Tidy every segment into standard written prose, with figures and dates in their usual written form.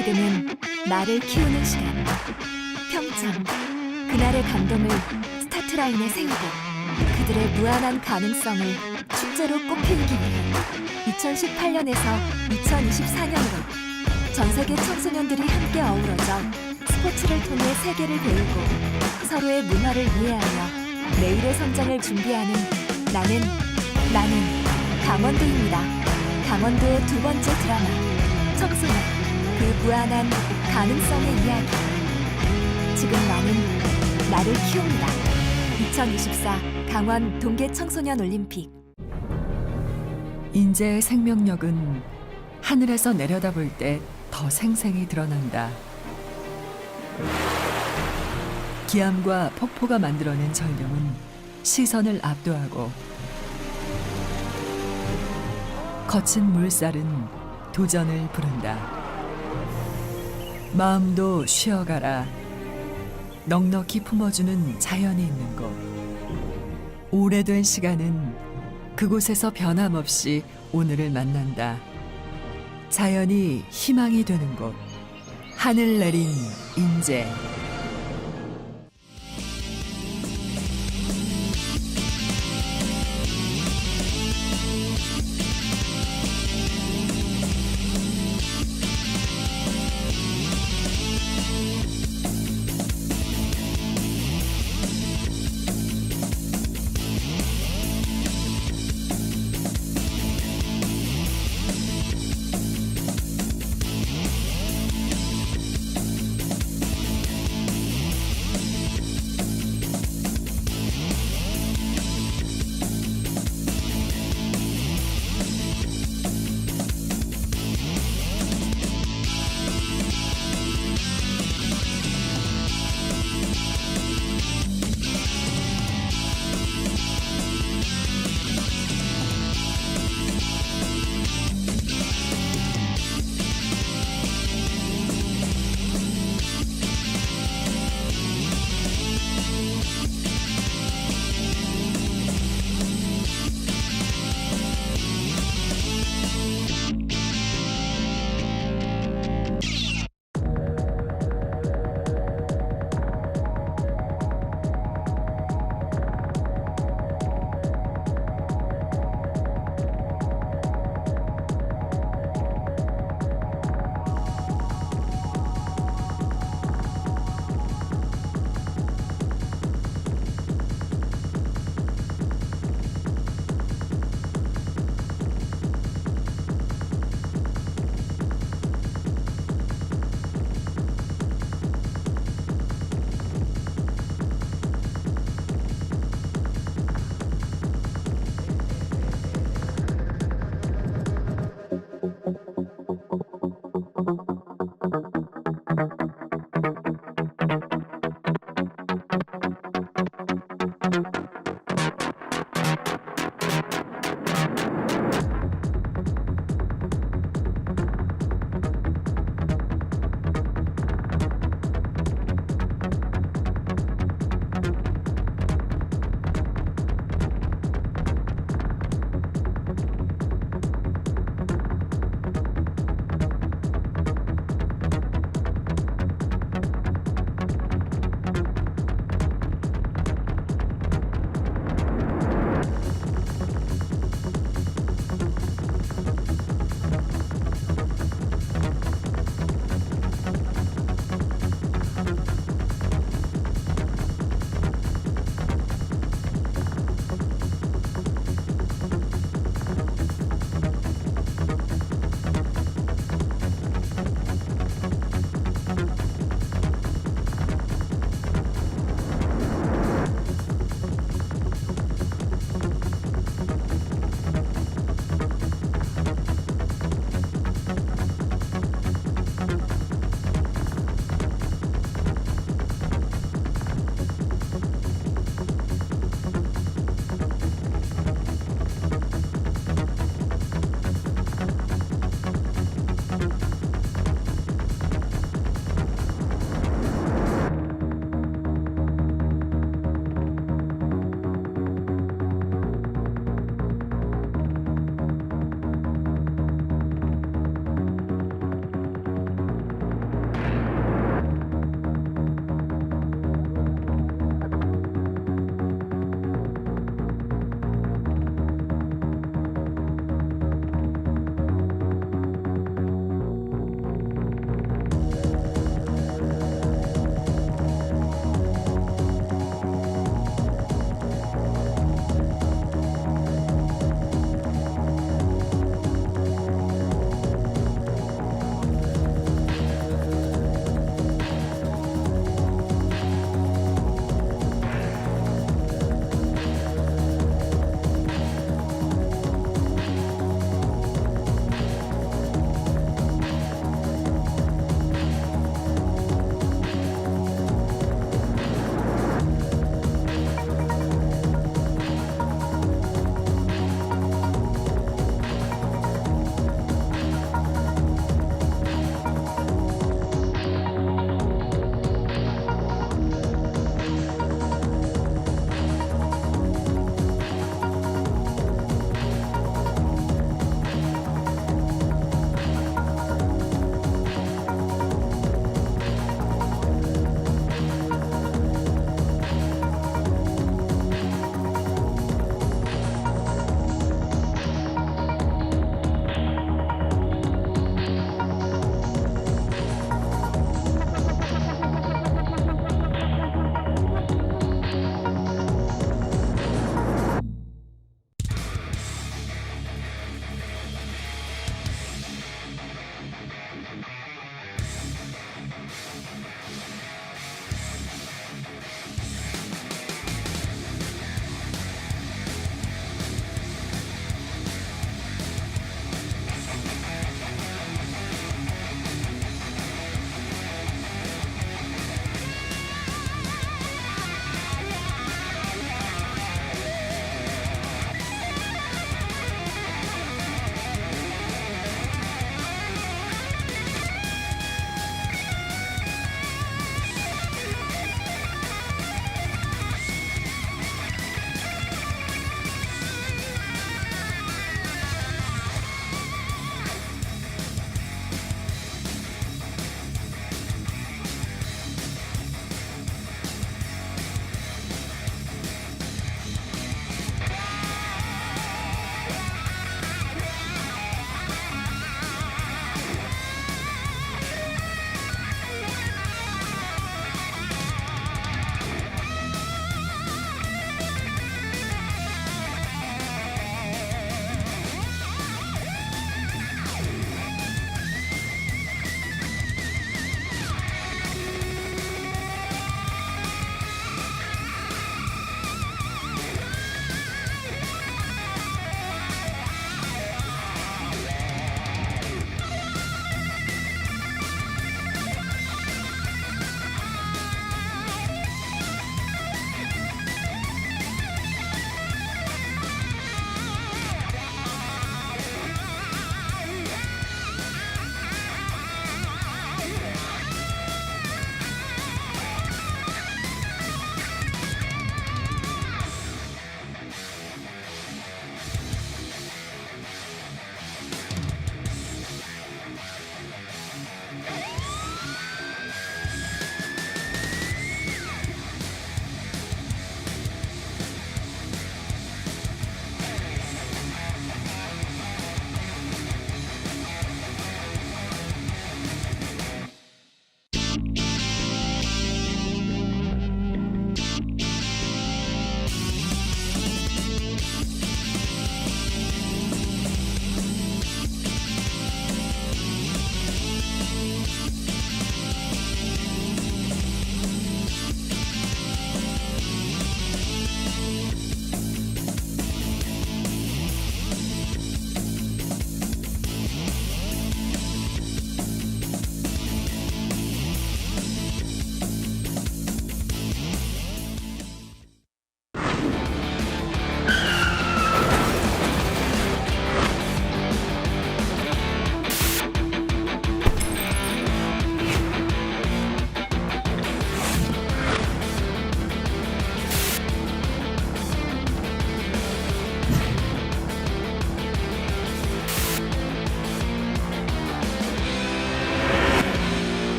지금은 나를 키우는 시간. 평창, 그날의 감동을 스타트라인에 세우고 그들의 무한한 가능성을 축제로 꽃피우기 위해 2018년에서 2024년으로 전 세계 청소년들이 함께 어우러져 스포츠를 통해 세계를 배우고 서로의 문화를 이해하며 내일의 성장을 준비하는 나는 강원도입니다. 강원도의 두 번째 드라마 청소년, 그 무한한 가능성의 이야기. 지금 나를 키웁니다. 2024 강원 동계 청소년 올림픽. 인재의 생명력은 하늘에서 내려다볼 때 더 생생히 드러난다. 기암과 폭포가 만들어낸 전령은 시선을 압도하고 거친 물살은 도전을 부른다. 마음도 쉬어가라. 넉넉히 품어주는 자연이 있는 곳. 오래된 시간은 그곳에서 변함없이 오늘을 만난다. 자연이 희망이 되는 곳. 하늘 내린 인재.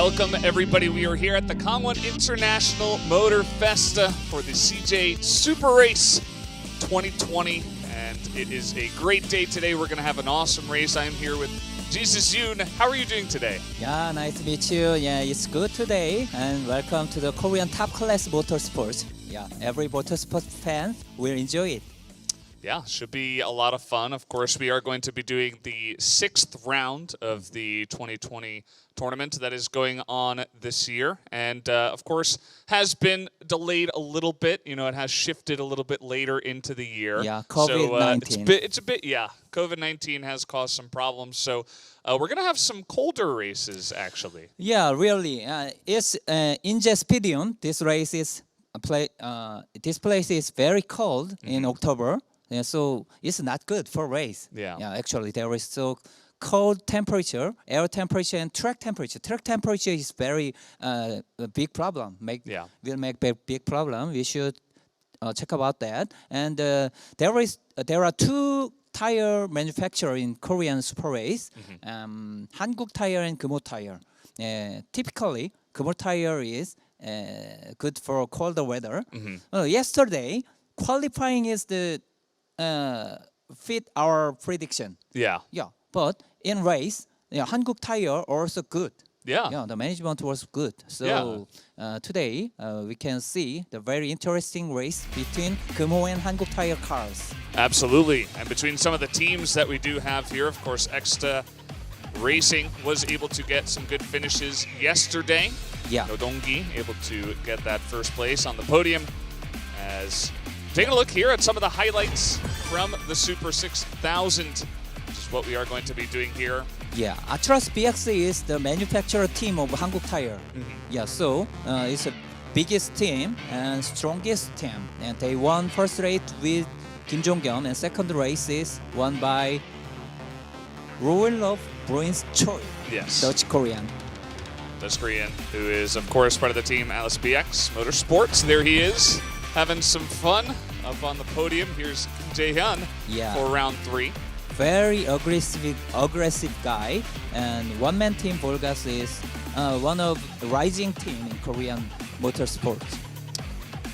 Welcome, everybody. We are here at the Gangwon International Motor Festa for the CJ SUPERRACE 2020, and it is a great day today. We're going to have an awesome race. I'm here with Jesus Yoon. How are you doing today? Yeah, nice to meet you. Yeah, it's good today, and welcome to the Korean top class motorsports. Yeah, every motorsport fan will enjoy it. Yeah, should be a lot of fun. Of course, we are going to be doing the 6th round of the 2020 tournament that is going on this year, and of course has been delayed a little bit. You know, it has shifted a little bit later into the year. Yeah, COVID-19. So it's a bit, yeah. COVID-19 has caused some problems, so we're gonna have some colder races actually. Yeah, really. It's in Speedium. This race is this place is very cold in October. Yeah, so it's not good for race. Yeah. Yeah, actually there is so cold temperature, air temperature, and track temperature. Track temperature is very a big problem. Will make big problem. We should check about that. And there are two tire manufacturers in Korean Super Race, Hankook Tire and Kumho Tire. Typically, Kumho Tire is good for colder weather. Yesterday, qualifying is the fit our prediction. Yeah. Yeah, but in race, yeah, Hankook Tire also good. Yeah. Yeah, the management was good. So today we can see the very interesting race between Kumho and Hankook Tire cars. Absolutely. And between some of the teams that we do have here, of course, Exta Racing was able to get some good finishes yesterday. Yeah. Nodonggi able to get that first place on the podium. As taking a look here at some of the highlights from the Super 6000, which is what we are going to be doing here. Yeah, Atlas BX is the manufacturer team of Hankook Tire. Yeah, so it's the biggest team and strongest team. And they won first race with Kim Jong-geon, and second race is won by Royal of Bruins Choi, Yes. Dutch Korean. Dutch Korean, who is, of course, part of the team Atlas BX Motorsports. There he is, having some fun up on the podium. Here's Jae-hyun for round 3. Very aggressive guy, and one-man team Volgas is one of the rising team in Korean motorsports.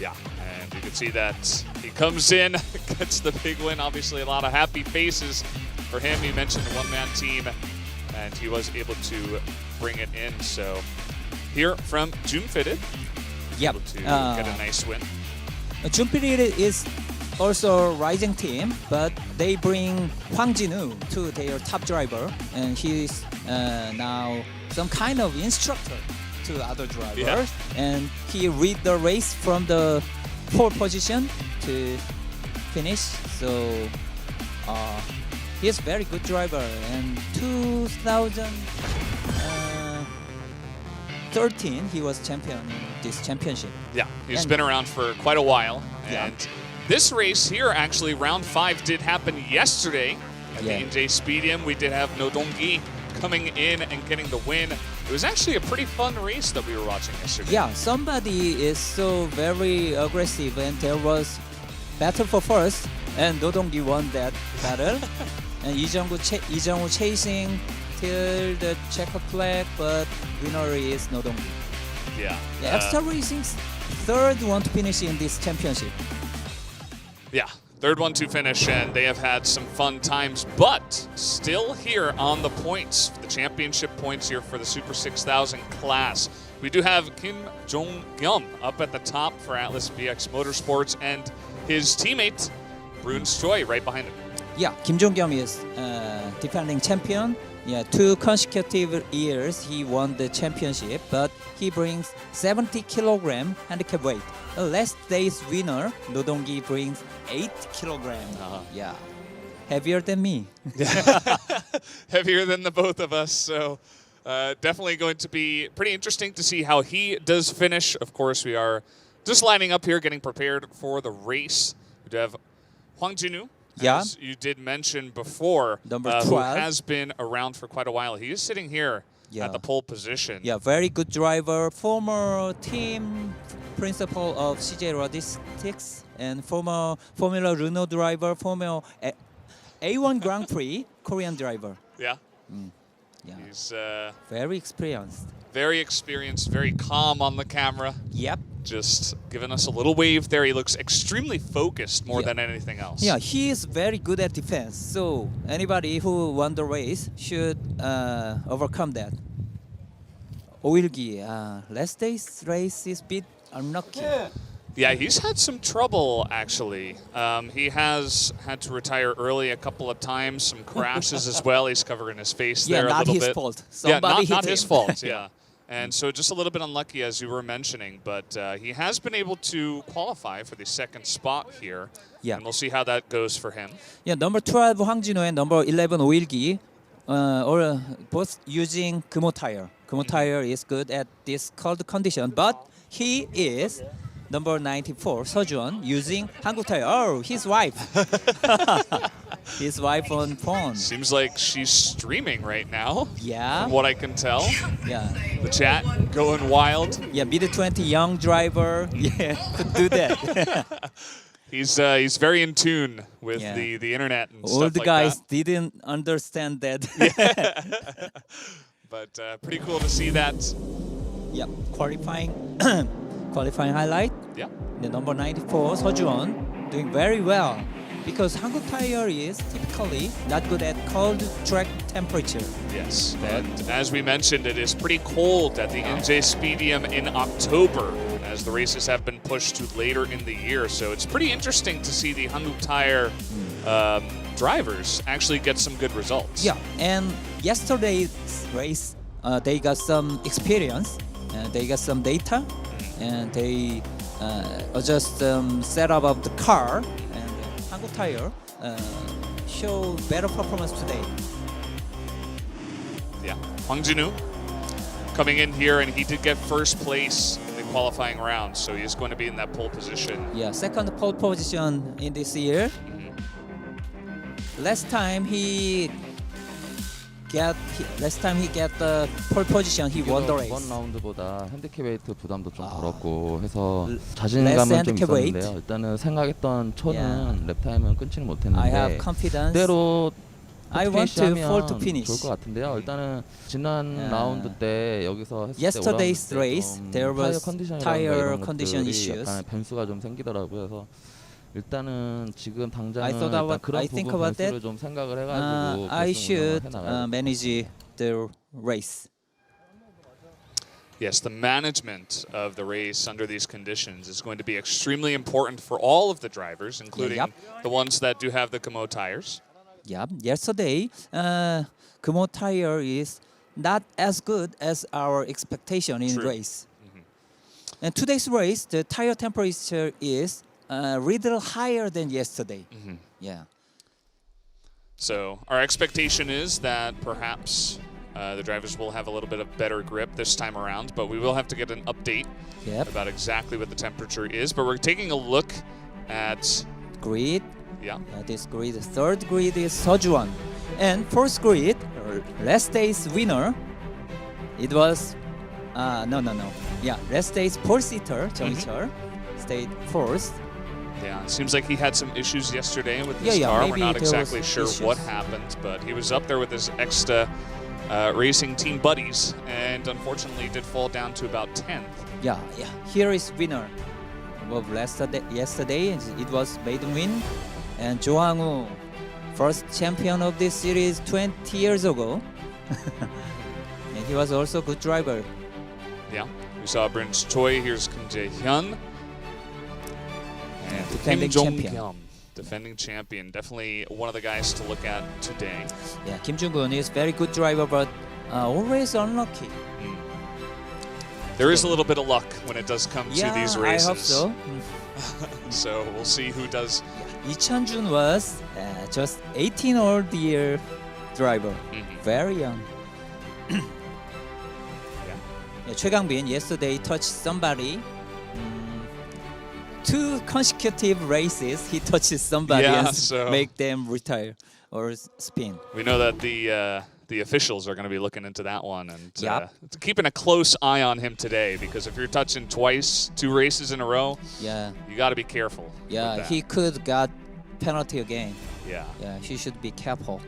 Yeah, and you can see that he comes in, gets the big win. Obviously, a lot of happy faces for him. You mentioned the one-man team, and he was able to bring it in. So here from Junfitted, able to get a nice win. Junfitted is also a rising team, but they bring Hwang Jin-woo to their top driver, and he's now some kind of instructor to other drivers. Yeah. And he lead the race from the pole position to finish. So he's very good driver. And 2013 he was champion in this championship. Yeah, he's been around for quite a while. And this race here, actually, round 5 did happen yesterday at the NJ Speedium. We did have Nodonggi coming in and getting the win. It was actually a pretty fun race that we were watching yesterday. Yeah, somebody is so very aggressive, and there was battle for first, and Nodonggi won that battle. And Lee Jung-woo chasing till the checkered flag, but winner is Nodonggi. Yeah. Extra Racing's third one to finish in this championship. Yeah, third one to finish, and they have had some fun times, but still here on the points, the championship points here for the Super 6000 class. We do have Kim Jong-geon up at the top for Atlas BX Motorsports, and his teammate, Bruins Choi, right behind him. Yeah, Kim Jong-geon is defending champion. Yeah, 2 consecutive years he won the championship, but he brings 70 kilogram handicap weight. The last day's winner, Nodonggi, brings 8 kilogram. Yeah, heavier than me. Heavier than the both of us, so definitely going to be pretty interesting to see how he does finish. Of course, we are just lining up here, getting prepared for the race. We do have Hwang Jin-woo, as you did mention before, Number who 12. has been around for quite a while. He is sitting here at the pole position. Yeah, very good driver, former team principal of CJ Logistics, and former Formula Renault driver, former A1 Grand Prix Korean driver. Yeah. Yeah. He's very experienced. Very experienced, very calm on the camera. Yep. Just giving us a little wave there. He looks extremely focused more Yeah. than anything else. Yeah, he is very good at defense. So anybody who won the race should overcome that. 오일기, last day's race is a bit unlucky. Yeah, he's had some trouble actually. He has had to retire early a couple of times, some crashes as well. He's covering his face Yeah, there a not little his bit. fault. Yeah, Somebody not hit his him. fault. Yeah. And so just a little bit unlucky, as you were mentioning, but he has been able to qualify for the second spot here. Yeah. And we'll see how that goes for him. Yeah, number 12 황진호 and number 11 오일기, or both using 금호 tire. 금호 tire is good at this cold condition, but he is number 94 서주원 using 한국 tire. Oh, his wife. His wife on phone. Seems like she's streaming right now, Yeah. from what I can tell. Yeah. The chat going wild. Yeah, mid 20 young driver. Yeah, could do that. He's very in tune with Yeah. the internet and Old stuff like guys that. didn't understand that. But pretty cool to see that. Yeah, qualifying qualifying highlight. Yeah. The number 94 서주원 doing very well because 한국 tire is typically not good at cold track temperature. Yes. And as we mentioned, it is pretty cold at the NJ Speedium in October, as the races have been pushed to later in the year. So it's pretty interesting to see the Hankook Tire drivers actually get some good results. Yeah, and yesterday's race, they got some experience, they got some data, and they adjust setup of the car, and Hankook Tire show better performance today. Yeah. Hwang Jin-woo coming in here, and he did get first place in the qualifying round, so he's going to be in that pole position. Yeah, second pole position in this year. Last time he get the pole position, he won the race. 이번 라운드보다 핸디캡 웨이트 부담도 좀 덜었고 해서 less 자신감은 좀 handicap weight. 있었는데요. 일단은 생각했던 초는 Yeah. 랩 타임은 끊지는 I have 못했는데 confidence. 그대로 I want to fall to finish. 좋을 것 같은데요. 일단은 지난 라운드 때 여기서 했을 Yesterday's 때 race, 좀 there 타이어 was 컨디션이라든가 tire 이런 condition 것들이 issues. 약간 변수가 좀 생기더라고요. 그래서 일단은 지금 당장은 I thought 일단 about- 그런 I think 부분 about 변수를 that. 좀 생각을 해가지고 I 결승 should 운영을 해나가요. manage the race. Yes, the management of the race under these conditions is going to be extremely important for all of the drivers, including Yep. the ones that do have the Kamo tires. Yeah, yesterday, 금호 tire is not as good as our expectation in True. race. And today's race, the tire temperature is a little higher than yesterday. Yeah. So our expectation is that perhaps the drivers will have a little bit of better grip this time around, but we will have to get an update Yep. about exactly what the temperature is. But we're taking a look at, Grid. yeah, This grid, third grid is 서주원, and fourth grid, last day's winner. It was no. Yeah, last day's pole sitter 정희철 stayed fourth. yeah. It seems like he had some issues yesterday with his Yeah, car. We're maybe not there was exactly sure what issues. happened, but he was up there with his extra racing team buddies, and unfortunately did fall down to about 10th. Yeah. Here is winner. Of yesterday, it was maiden win, and 조항우, first champion of this series 20 years ago, and he was also a good driver. Yeah, we saw Prince Choi. Here's Kim Jae-hyun. And Defending Kim champion. Jong-kyum, defending champion. Definitely one of the guys to look at today. Yeah, Kim Jung-gun is very good driver, but always unlucky. There is a little bit of luck when it does come to these races. I hope so. So we'll see who does. 이찬준 was just 18-year driver, very young. Yeah, 최강빈 yesterday touched somebody. 2 consecutive races he touches somebody Yeah, and so- make them retire or spin. We know that the officials are going to be looking into that one and Yep. keeping a close eye on him today, because if you're touching twice, 2 races in a row, Yeah, you got to be careful. yeah, with that. he could got penalty again. Yeah. Yeah, he should be careful.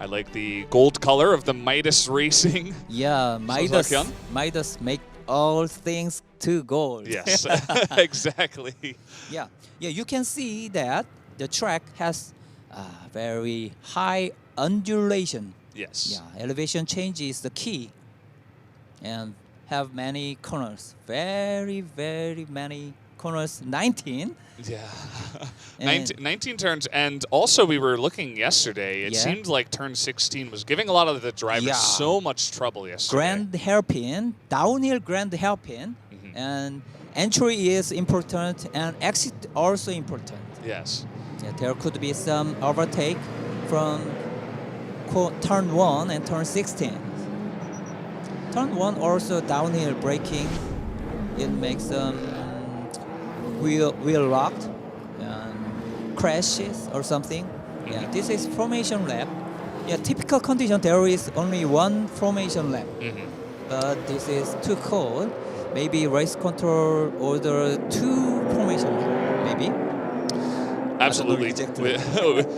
I like the gold color of the Midas Racing. Yeah, Hyun? Midas make all things to gold. Yes, exactly. Yeah, you can see that the track has very high undulation. Yes. Yeah, elevation change is the key, and have many corners. Very many corners. 19. Yeah. And 19 turns, and also we were looking yesterday. It Yeah. seemed like turn 16 was giving a lot of the drivers Yeah. so much trouble yesterday. grand hairpin, downhill grand hairpin, and entry is important, and exit also important. Yes. Yeah, there could be some overtake from turn 1 and turn 16. Turn 1 also downhill braking. It makes some wheel locked and crashes or something. Yeah, this is formation lap. Yeah, typical condition there is only one formation lap, but this is too cold. Maybe race control order 2 formation lap, maybe. Absolutely.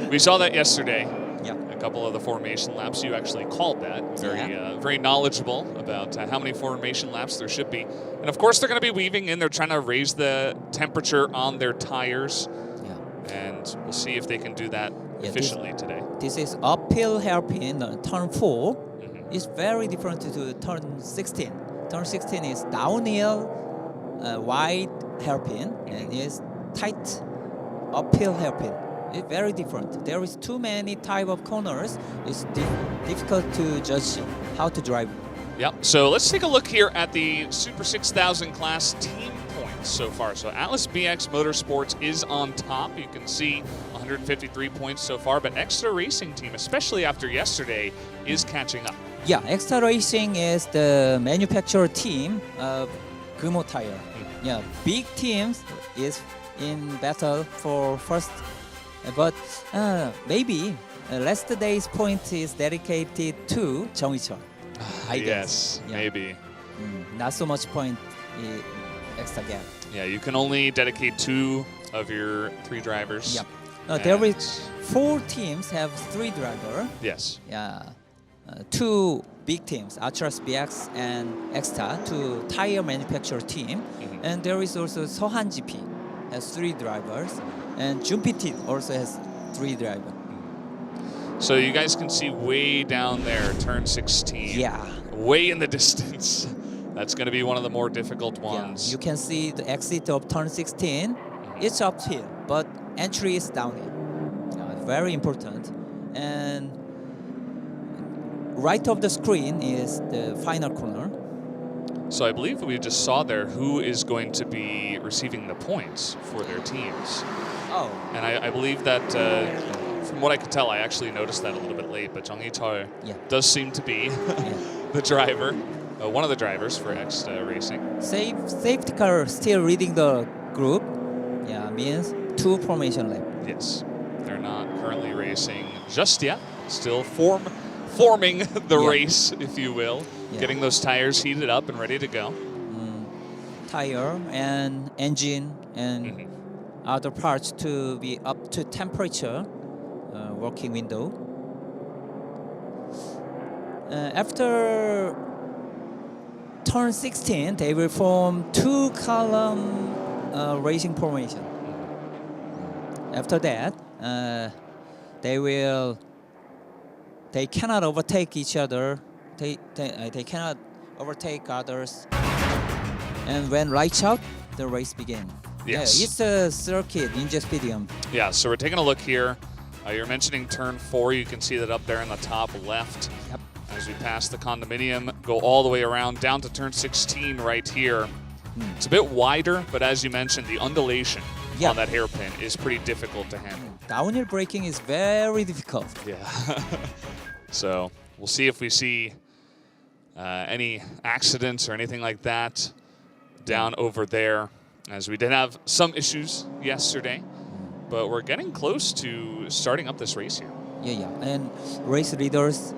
We saw that yesterday. Yeah. A couple of the formation laps. You actually called that. Yeah. Very knowledgeable about how many formation laps there should be. And of course, they're going to be weaving in. They're trying to raise the temperature on their tires. Yeah. And we'll see if they can do that Yeah, efficiently today. This is uphill hairpin. Turn 4 is very different to turn 16. Turn 16 is downhill, wide hairpin, and is tight uphill hairpin. It's very different. There is too many type of corners. It's difficult to judge how to drive. Yep. So let's take a look here at the Super 6000 class team points so far. So Atlas BX Motorsports is on top. You can see 153 points so far, but Extra Racing Team, especially after yesterday, is catching up. Yeah, Extra Racing is the manufacturer team of Gumo Tire. Yeah, big teams is in battle for first, but maybe last day's point is dedicated to Jeong-Icheol. I guess. Yes, Yeah. maybe. Not so much point extra gap. Yeah, you can only dedicate 2 of your 3 drivers. Yep. There is And- 4 teams have 3 driver. Yes. Yeah, 2 big teams, Atlas BX and Extra, 2 tire manufacturer team, and there is also Seohan GP has 3 drivers, and Junpit also has 3 drivers. So you guys can see way down there, turn 16. Yeah. Way in the distance. That's going to be one of the more difficult Yeah, ones. you can see the exit of turn 16. It's uphill, but entry is downhill. Very important. And right of the screen is the final corner. So I believe we just saw there who is going to be receiving the points for their teams. Oh, And I believe that, from what I could tell, I actually noticed that a little bit late, but Jeong-Icheol Yeah. does seem to be yeah. the driver, one of the drivers for X Racing. Safety car still leading the group. Yeah, means 2 formation lap. Yes, they're not currently racing just yet. Still forming the Yeah. race, if you will. Yeah. Getting those tires heated up and ready to go. Tire and engine and other parts to be up to temperature, working window. After turn 16, they will form 2-column racing formation. After that, they cannot overtake each other. They cannot overtake others. And when lights out, the race begins. Yes. Yeah, it's a circuit, Ninja Stadium. Yeah, so we're taking a look here. You're mentioning turn 4. You can see that up there in the top left. Yep. As we pass the condominium, go all the way around down to turn 16 right here. It's a bit wider, but as you mentioned, the undulation Yeah. on that hairpin is pretty difficult to handle. Downhill braking is very difficult. Yeah. So we'll see if we see any accidents or anything like that down over there, as we did have some issues yesterday, but we're getting close to starting up this race here. Yeah. And race leaders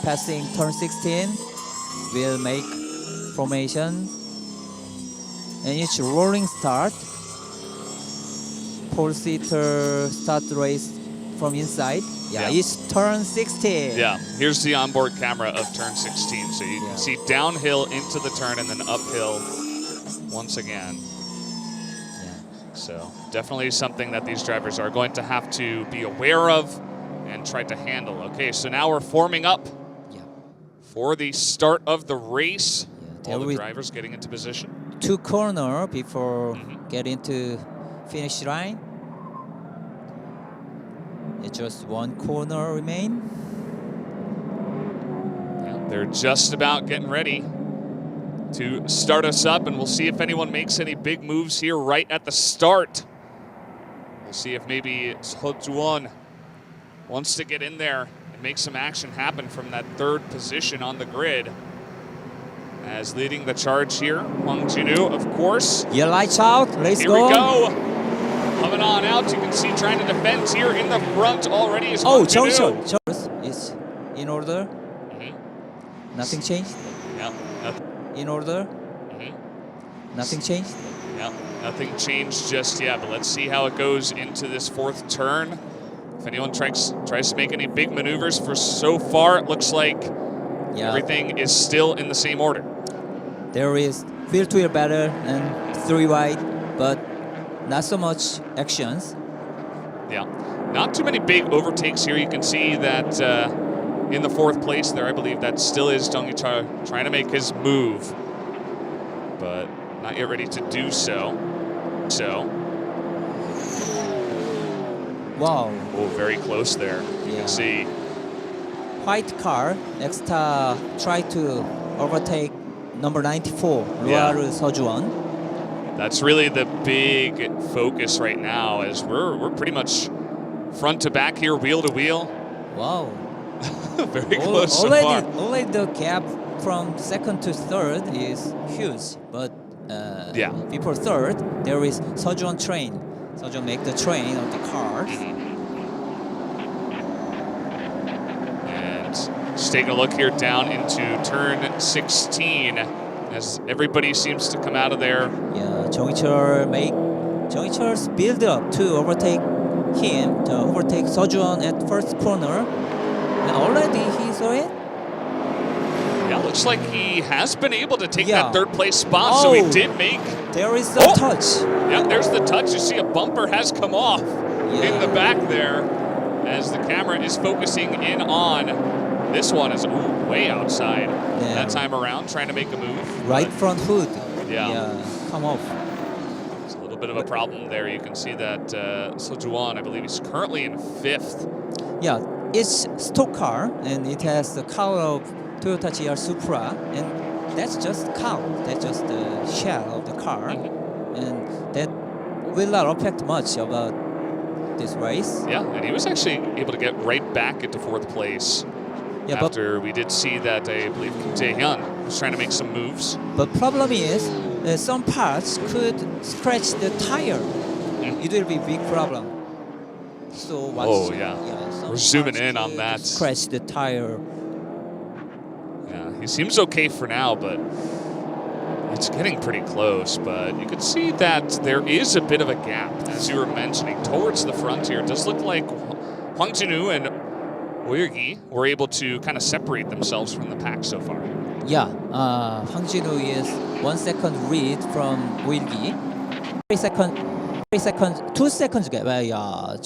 passing turn 16 will make formation. And it's rolling start. Pole seater start the race from inside. Yeah, it's turn 16. Yeah, here's the onboard camera of turn 16. So you can see downhill into the turn and then uphill once again. Yeah. So definitely something that these drivers are going to have to be aware of and try to handle. Okay, so now we're forming up for the start of the race. All the drivers getting into position. 2 corner before getting to finish line. It's just 1 corner remain. Yeah, they're just about getting ready to start us up, and we'll see if anyone makes any big moves here right at the start. We'll see if maybe Seo-juwon wants to get in there and make some action happen from that 3rd position on the grid. As leading the charge here, Hwang Jin-woo, of course. Yeah, lights out. Let's Here go. we go. Coming on out, you can see trying to defend here in the front already is Hwang Jin-woo. Jongchul is in order. Nothing changed. Yeah, nothing. In order. Nothing changed. Yeah, nothing changed just yet, but let's see how it goes into this 4th turn. If anyone tries to make any big maneuvers, for so far, it looks like everything is still in the same order. There is wheel-to-wheel battle and 3 wide, but not so much actions. Yeah, not too many big overtakes here. You can see that in the 4th place there, I believe that still is Jung Hee-chul trying to make his move, but not yet ready to do so. Wow. Oh, very close there. You can see. White car, Nexta tried to overtake number 94, Seo-juwon. That's really the big focus right now, as we're pretty much front to back here, wheel to wheel. Wow. Very close so far. Already the gap from 2nd to 3rd is huge, but before 3rd, there is Seo-juwon train. Seo-juwon make the train of the cars. And just taking a look here down into turn 16, as everybody seems to come out of there. Yeah, Jung Hee-chul's build up to overtake him, to overtake Seo-juwon at 1st corner. And already he saw it. Yeah, looks like he has been able to take that 3rd place spot, so he did make. There is a touch. Yeah, there's the touch. You see a bumper has come off in the back there, as the camera is focusing in on this one. Is way outside that time around, trying to make a move. Right front hood. Yeah, come off. It's a little bit of a problem there. You can see that Seo-juwon, I believe he's currently in 5th. Yeah, it's stock car, and it has the color of Toyota GR Supra, and that's just cow. That's just the shell of the car, and that will not affect much about this race. Yeah, and he was actually able to get right back into 4th place. Yeah, after we did see that, I believe Kim Jae-hyun was trying to make some moves. But problem is, some parts could scratch the tire. It will be a big problem. So watch. We're zooming in on that. Scratch the tire. He seems okay for now, but it's getting pretty close. But you can see that there is a bit of a gap, as you were mentioning, towards the front here. It does look like Hwang Jin-woo and Oyeolgi were able to kind of separate themselves from the pack so far. Yeah, Hwang Jin-woo is 1 second lead from Oyeolgi. 2 seconds gap.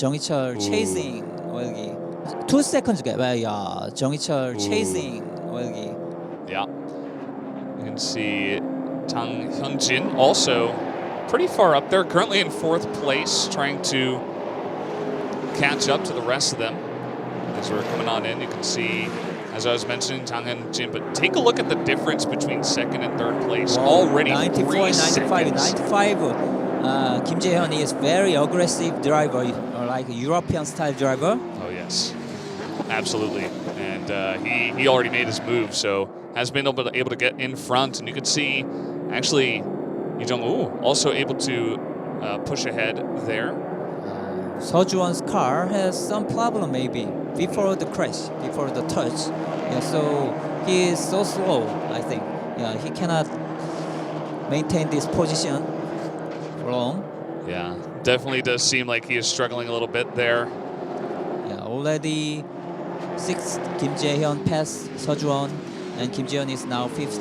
Jung Hee-chul chasing Oyeolgi. 2 seconds gap. Jung Hee-chul chasing Oyeolgi. Yeah, you can see Tang Hyun-jin also pretty far up there, currently in 4th place, trying to catch up to the rest of them. As we're coming on in, you can see, as I was mentioning, Tang Hyun-jin, but take a look at the difference between 2nd and 3rd place. Already 94, 95, 95. Kim Jae-hyun is very aggressive driver, like a European style driver. Oh yes, absolutely. And he already made his move, so has been able to get in front. And you can see, actually, Lee Jung-woo also able to push ahead there. Seo-juwon's car has some problem maybe before the crash, before the touch. Yeah, so he is so slow, I think. Yeah, he cannot maintain this position for long. Yeah, definitely does seem like he is struggling a little bit there. Yeah, already 6th. Kim Jae-hyun passed Sejuan, and Kim Jae-hyun is now 5th.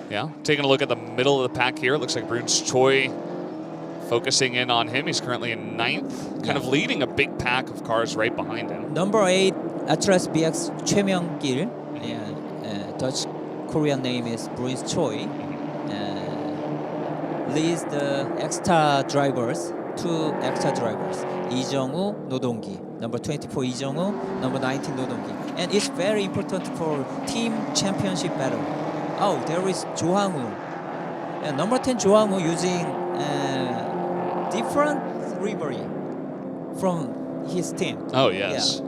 Yeah, taking a look at the middle of the pack here. It looks like Bruce Choi focusing in on him. He's currently in 9th, kind of leading a big pack of cars right behind him. Number 8, Atlas BX Choi Myung-gil. Dutch Korean name is Bruce Choi. Leads the extra drivers, 2 extra drivers. Lee Jung-woo, Nodonggi. Number 24, Lee Jung-woo. Number 19, Nodonggi. And it's very important for team championship battle. Oh, there is Jo Hang-woo. Number 10, Jo Hang-woo using different livery from his team. Oh, yes. Yeah.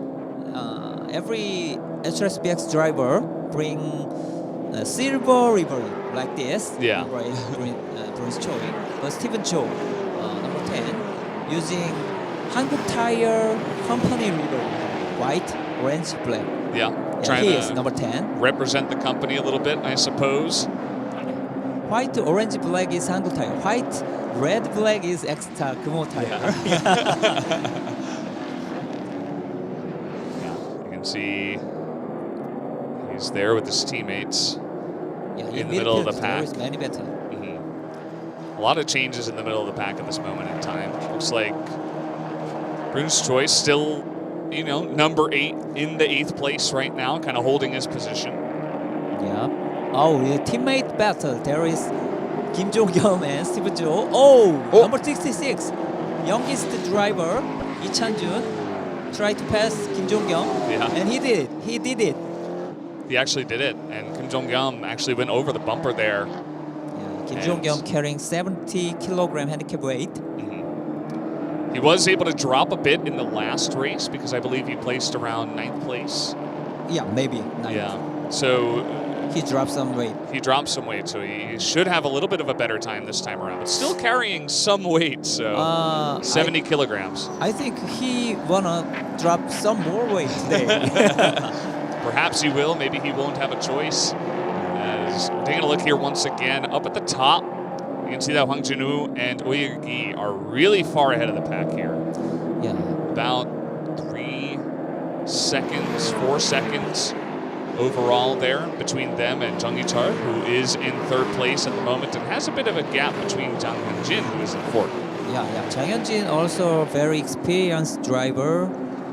Every HSBX driver bring a silver livery like this. Yeah. Right, Bruce Choi. But Stephen Cho, number 10, using Hankook Tire Company livery, white, orange, black. Yeah, Yeah, trying he to is number 10. represent the company a little bit, I suppose. White, orange, black is Hankook Tire. White, red, black is extra Kumo Tire. You can see he's there with his teammates Yeah, in the middle of the pack. There is many better. A lot of changes in the middle of the pack at this moment in time. Looks like Bruce Choi still, you know, number 8 in the 8th place right now, kind of holding his position. Yeah. Oh, the teammate battle. There is Kim Jong-hyun and Stephen Jo. Oh, number 66, youngest driver Lee Chan-jun tried to pass Kim Jong-hyun, and he did it. He did it. He actually did it, and Kim Jong-hyun actually went over the bumper there. Yeah, Kim Jong-hyun carrying 70 kilogram handicap weight. He was able to drop a bit in the last race because I believe he placed around 9th place. Yeah, maybe. Yeah, so he dropped some weight. He dropped some weight, so he should have a little bit of a better time this time around. But still carrying some weight, so 70 kilograms. I think he wanna drop some more weight today. Perhaps he will. Maybe he won't have a choice. As taking a look here once again, up at the top, you can see that Hwang Jin-woo and Oh Ye-gi are really far ahead of the pack here. Yeah. About 3 seconds, 4 seconds overall there between them and Jung Hee-chul, who is in 3rd place at the moment and has a bit of a gap between Jang Hyun-jin, who is in 4th. Yeah. Jang Hyun-jin also very experienced driver.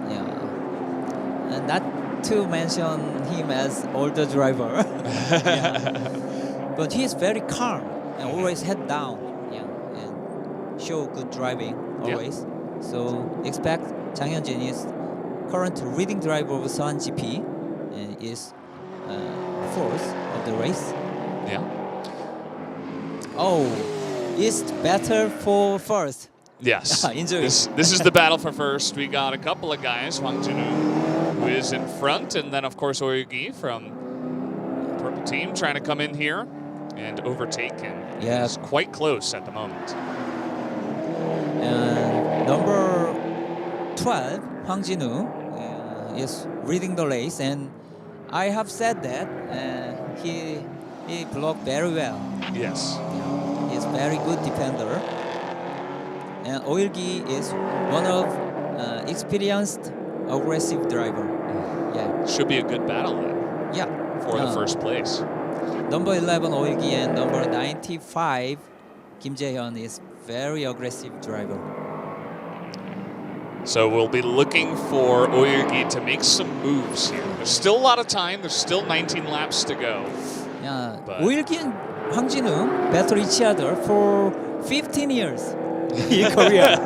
Yeah. And not to mention him as older driver. But he is very calm and always head down. Yeah. And show good driving always. So expect Jang Hyun-jin is current leading driver of Seoul GP and is 4th of the race. Yeah. Oh, it's better for first. Yes. Enjoy. This is the battle for first. We got a couple of guys. Hwang Jin-woo, who is in front, and then of course Oh Ye-gi from Purple Team trying to come in here and overtake him. Yeah. He's quite close at the moment. And number 12, Hwang Jin-woo, is leading the race, and I have said that he blocked very well. Yes. He's very good defender. And Oh Ye-gi is one of experienced, aggressive driver. Yeah. Should be a good battle then. Yeah. For the first place. Number 11, Oh Ye-gi, and number 95, Kim Jae-hyun is very aggressive driver. So we'll be looking for Oh Ye-gi to make some moves here. There's still a lot of time. There's still 19 laps to go. Yeah. But Oh Ye-gi and Hwang Jin-woo battle each other for 15 years in Korea.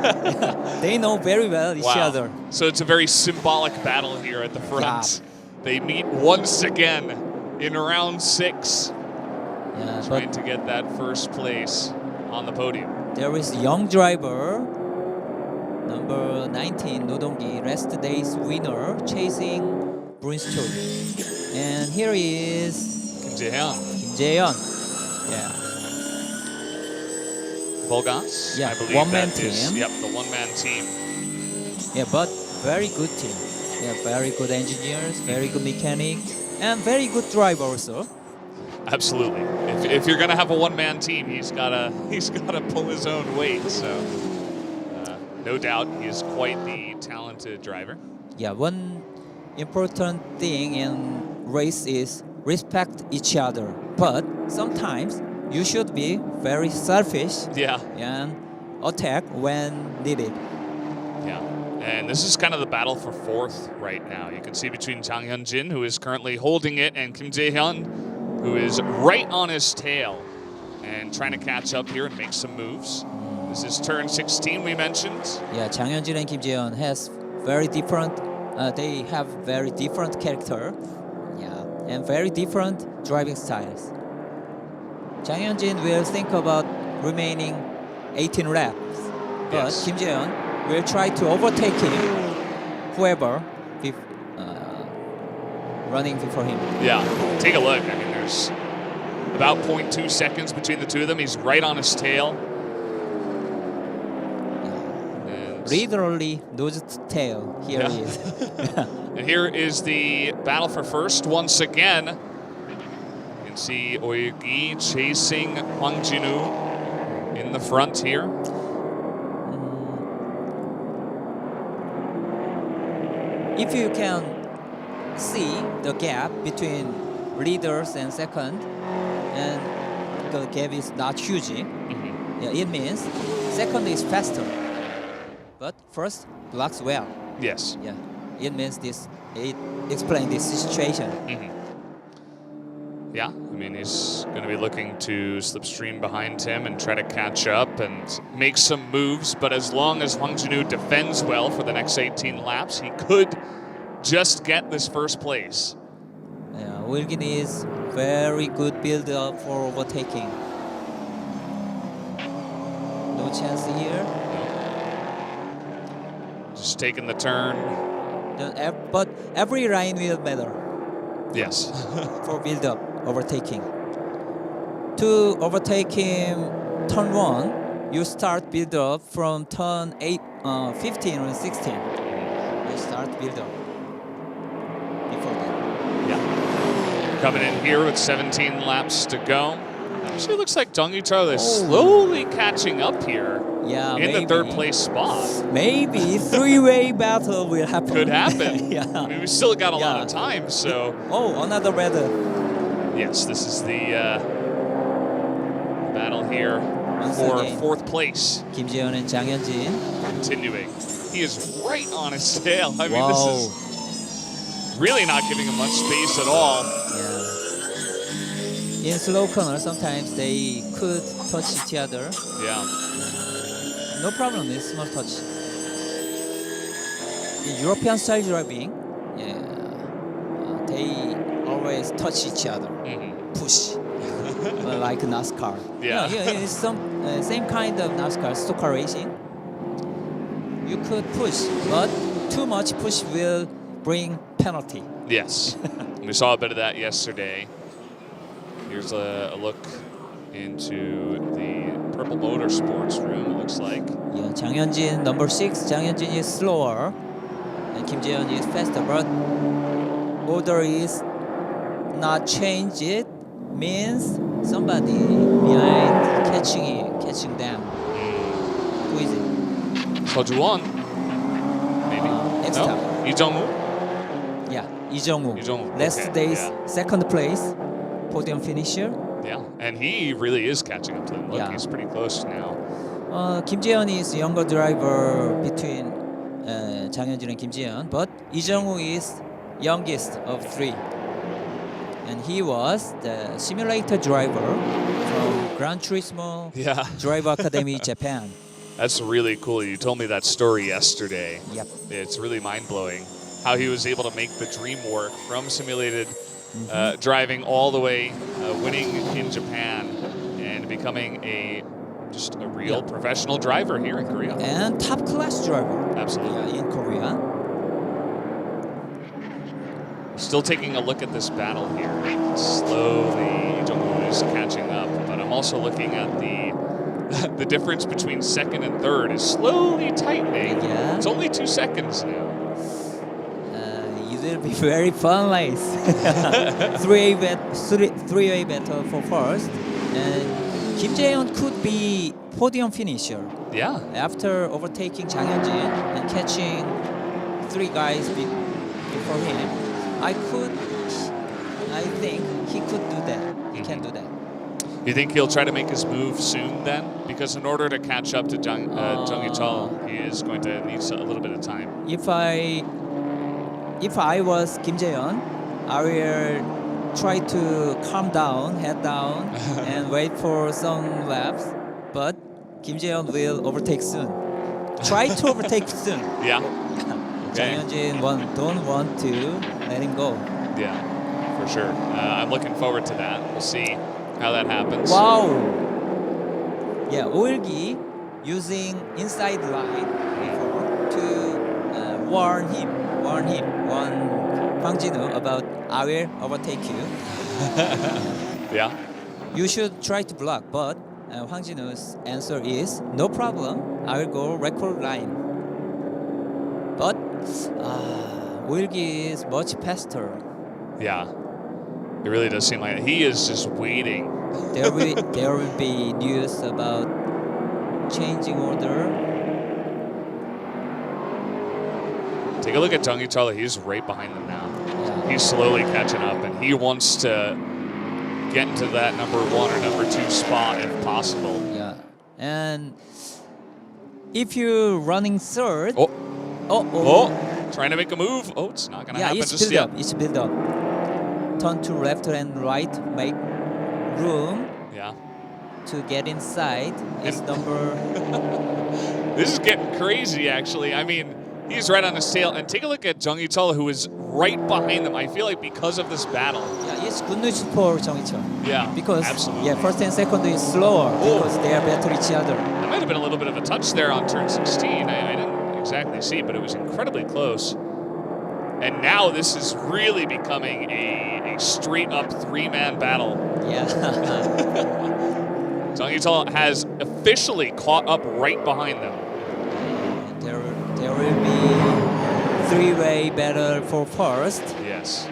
They know very well each other. So it's a very symbolic battle here at the front. They meet once again in round 6. Yeah, trying to get that first place on the podium. There is young driver, number 19, Nodonggi, last day's winner, chasing Bruce Choi. And here is Kim Jae-hyun. Kim Jae-hyun. Yeah. Volgas? Yeah, I believe one-man that is- team. Yep, the one-man team. Yeah, but very good team. Yeah, very good engineers, very good mechanic, and very good driver also. Absolutely. If you're gonna have a one-man team, he's gotta pull his own weight. So no doubt he is quite the talented driver. Yeah, one important thing in race is respect each other. But sometimes you should be very selfish Yeah. and attack when needed. Yeah, and this is kind of the battle for fourth right now. You can see between Jang Hyun-jin, who is currently holding it, and Kim Jae-hyun, who is right on his tail and trying to catch up here and make some moves. This is turn 16 we mentioned. Yeah, Jang Hyun-jin and Kim Jae-hyun has very different. They have very different character. Yeah, and very different driving styles. Jang Hyun-jin will think about remaining 18 laps, but Yes. Kim Jae-hyun will try to overtake him, whoever running before him. Yeah, take a look. I mean, there's about 0.2 seconds between the two of them. He's right on his tail. And, Literally nose to tail. Here he is. and here is the battle for first once again. You can see Oyeogi chasing Hwang Jin-woo in the front here. If you can see the gap between leaders and second, and the gap is not huge, yeah, it means second is faster, but first blocks well. Yes. Yeah, it means this. It explains this situation. Yeah, I mean, he's going to be looking to slipstream behind him and try to catch up and make some moves. But as long as Hwang Jin-woo defends well for the next 18 laps, he could just get this first place. Yeah, Wilgin is very good build-up for overtaking. No chance here. Just taking the turn. But every line will matter Yes. for build-up, overtaking. To overtake him, turn 1, you start build-up from turn 15 or 16. You start build-up before that. Yeah. Coming in here with 17 laps to go. Actually, looks like Dong Yu-cho is slowly catching up here Yeah, in the third place spot. Maybe three-way battle will happen. Could happen. Yeah. I mean, we still got a lot of time, so. Oh, another battle. Yes, this is the battle here Once for again. fourth place. Kim Jae-hyun and Jang Hyun-jin. Continuing. He is right on his tail. I mean, Wow. this is really not giving him much space at all. Yeah. In slow corner, sometimes they could touch each other. Yeah. No problem, it's small touch. In European style driving, yeah, they always touch each other, push, like NASCAR. Yeah. It's some same kind of NASCAR, stock racing. You could push, but too much push will bring penalty. Yes. We saw a bit of that yesterday. Here's a look into the Purple Motorsports room, it looks like. Yeah, Jang Hyun-jin, number 6. Jang Hyun-jin is slower, and Kim Jae-hyun is faster. But order is not changed. It means somebody behind catching them. Who is it? 서주원, maybe. Next no? time. Lee Jung-woo. Yeah, Lee Jung-woo. Lee Jung-woo, Last okay, day's yeah. second place, podium finisher. Yeah, and he really is catching up to them. Look, Yeah. he's pretty close now. Kim Jae-hyun is younger driver between Jang Hyun-jin and Kim Jae-hyun, but Lee Jung-woo is youngest of 3. And he was the simulator driver from Gran Turismo Yeah. Driver Academy Japan. That's really cool. You told me that story yesterday. Yep. It's really mind-blowing how he was able to make the dream work from simulated driving all the way, winning in Japan and becoming just a real professional driver here in Korea. And top class driver. Absolutely. Yeah, in Korea. Still taking a look at this battle here. Slowly, Jung-woo is catching up, but I'm also looking at the difference between second and third is slowly tightening. Yeah. It's only 2 seconds now. It will be very fun race. Three-way battle for first, and Kim Jae-hyun could be podium finisher Yeah. after overtaking Jang Hyun-jin and catching 3 guys before him. I think he could do that. He can do that. You think he'll try to make his move soon then? Because in order to catch up to Jung Hee-chul, he is going to need a little bit of time. If I was Kim Jae-hyun, I will try to calm down, head down, and wait for some laps. But Kim Jae-hyun will overtake soon. Try to overtake soon. Yeah. Jang Hyun-jin don't want to let him go. Yeah, for sure. I'm looking forward to that. We'll see how that happens. Wow. Yeah, Oilgi using inside line to warn Hwang Jin-woo about I will overtake you. Yeah. You should try to block, but Hwang Jin-woo's answer is no problem. I will go record line. But Oilgi is much faster. Yeah. It really does seem like it. He is just waiting. There will be news about changing order. Take a look at Jung Hee-chul. He's right behind them now. Yeah. He's slowly catching up, and he wants to get into that number 1 or number 2 spot if possible. Yeah, and if you're running third, Trying to make a move. Oh, it's not going to happen it's just build yet. up. It's build up. Turn to left and right, make room Yeah. to get inside. It's And- number. This is getting crazy, actually. I mean, he's right on his tail. And take a look at Jung Hee-chul, who is right behind them. I feel like because of this battle. Yeah, it's good news for Jung Hee-chul. Yeah, Because absolutely. first and second is slower because they are better each other. There might have been a little bit of a touch there on turn 16. I didn't exactly see, but it was incredibly close. And now this is really becoming a straight-up 3-man battle. Yeah. Jung Hee-chul has officially caught up right behind them. There will be 3-way battle for first. Yes.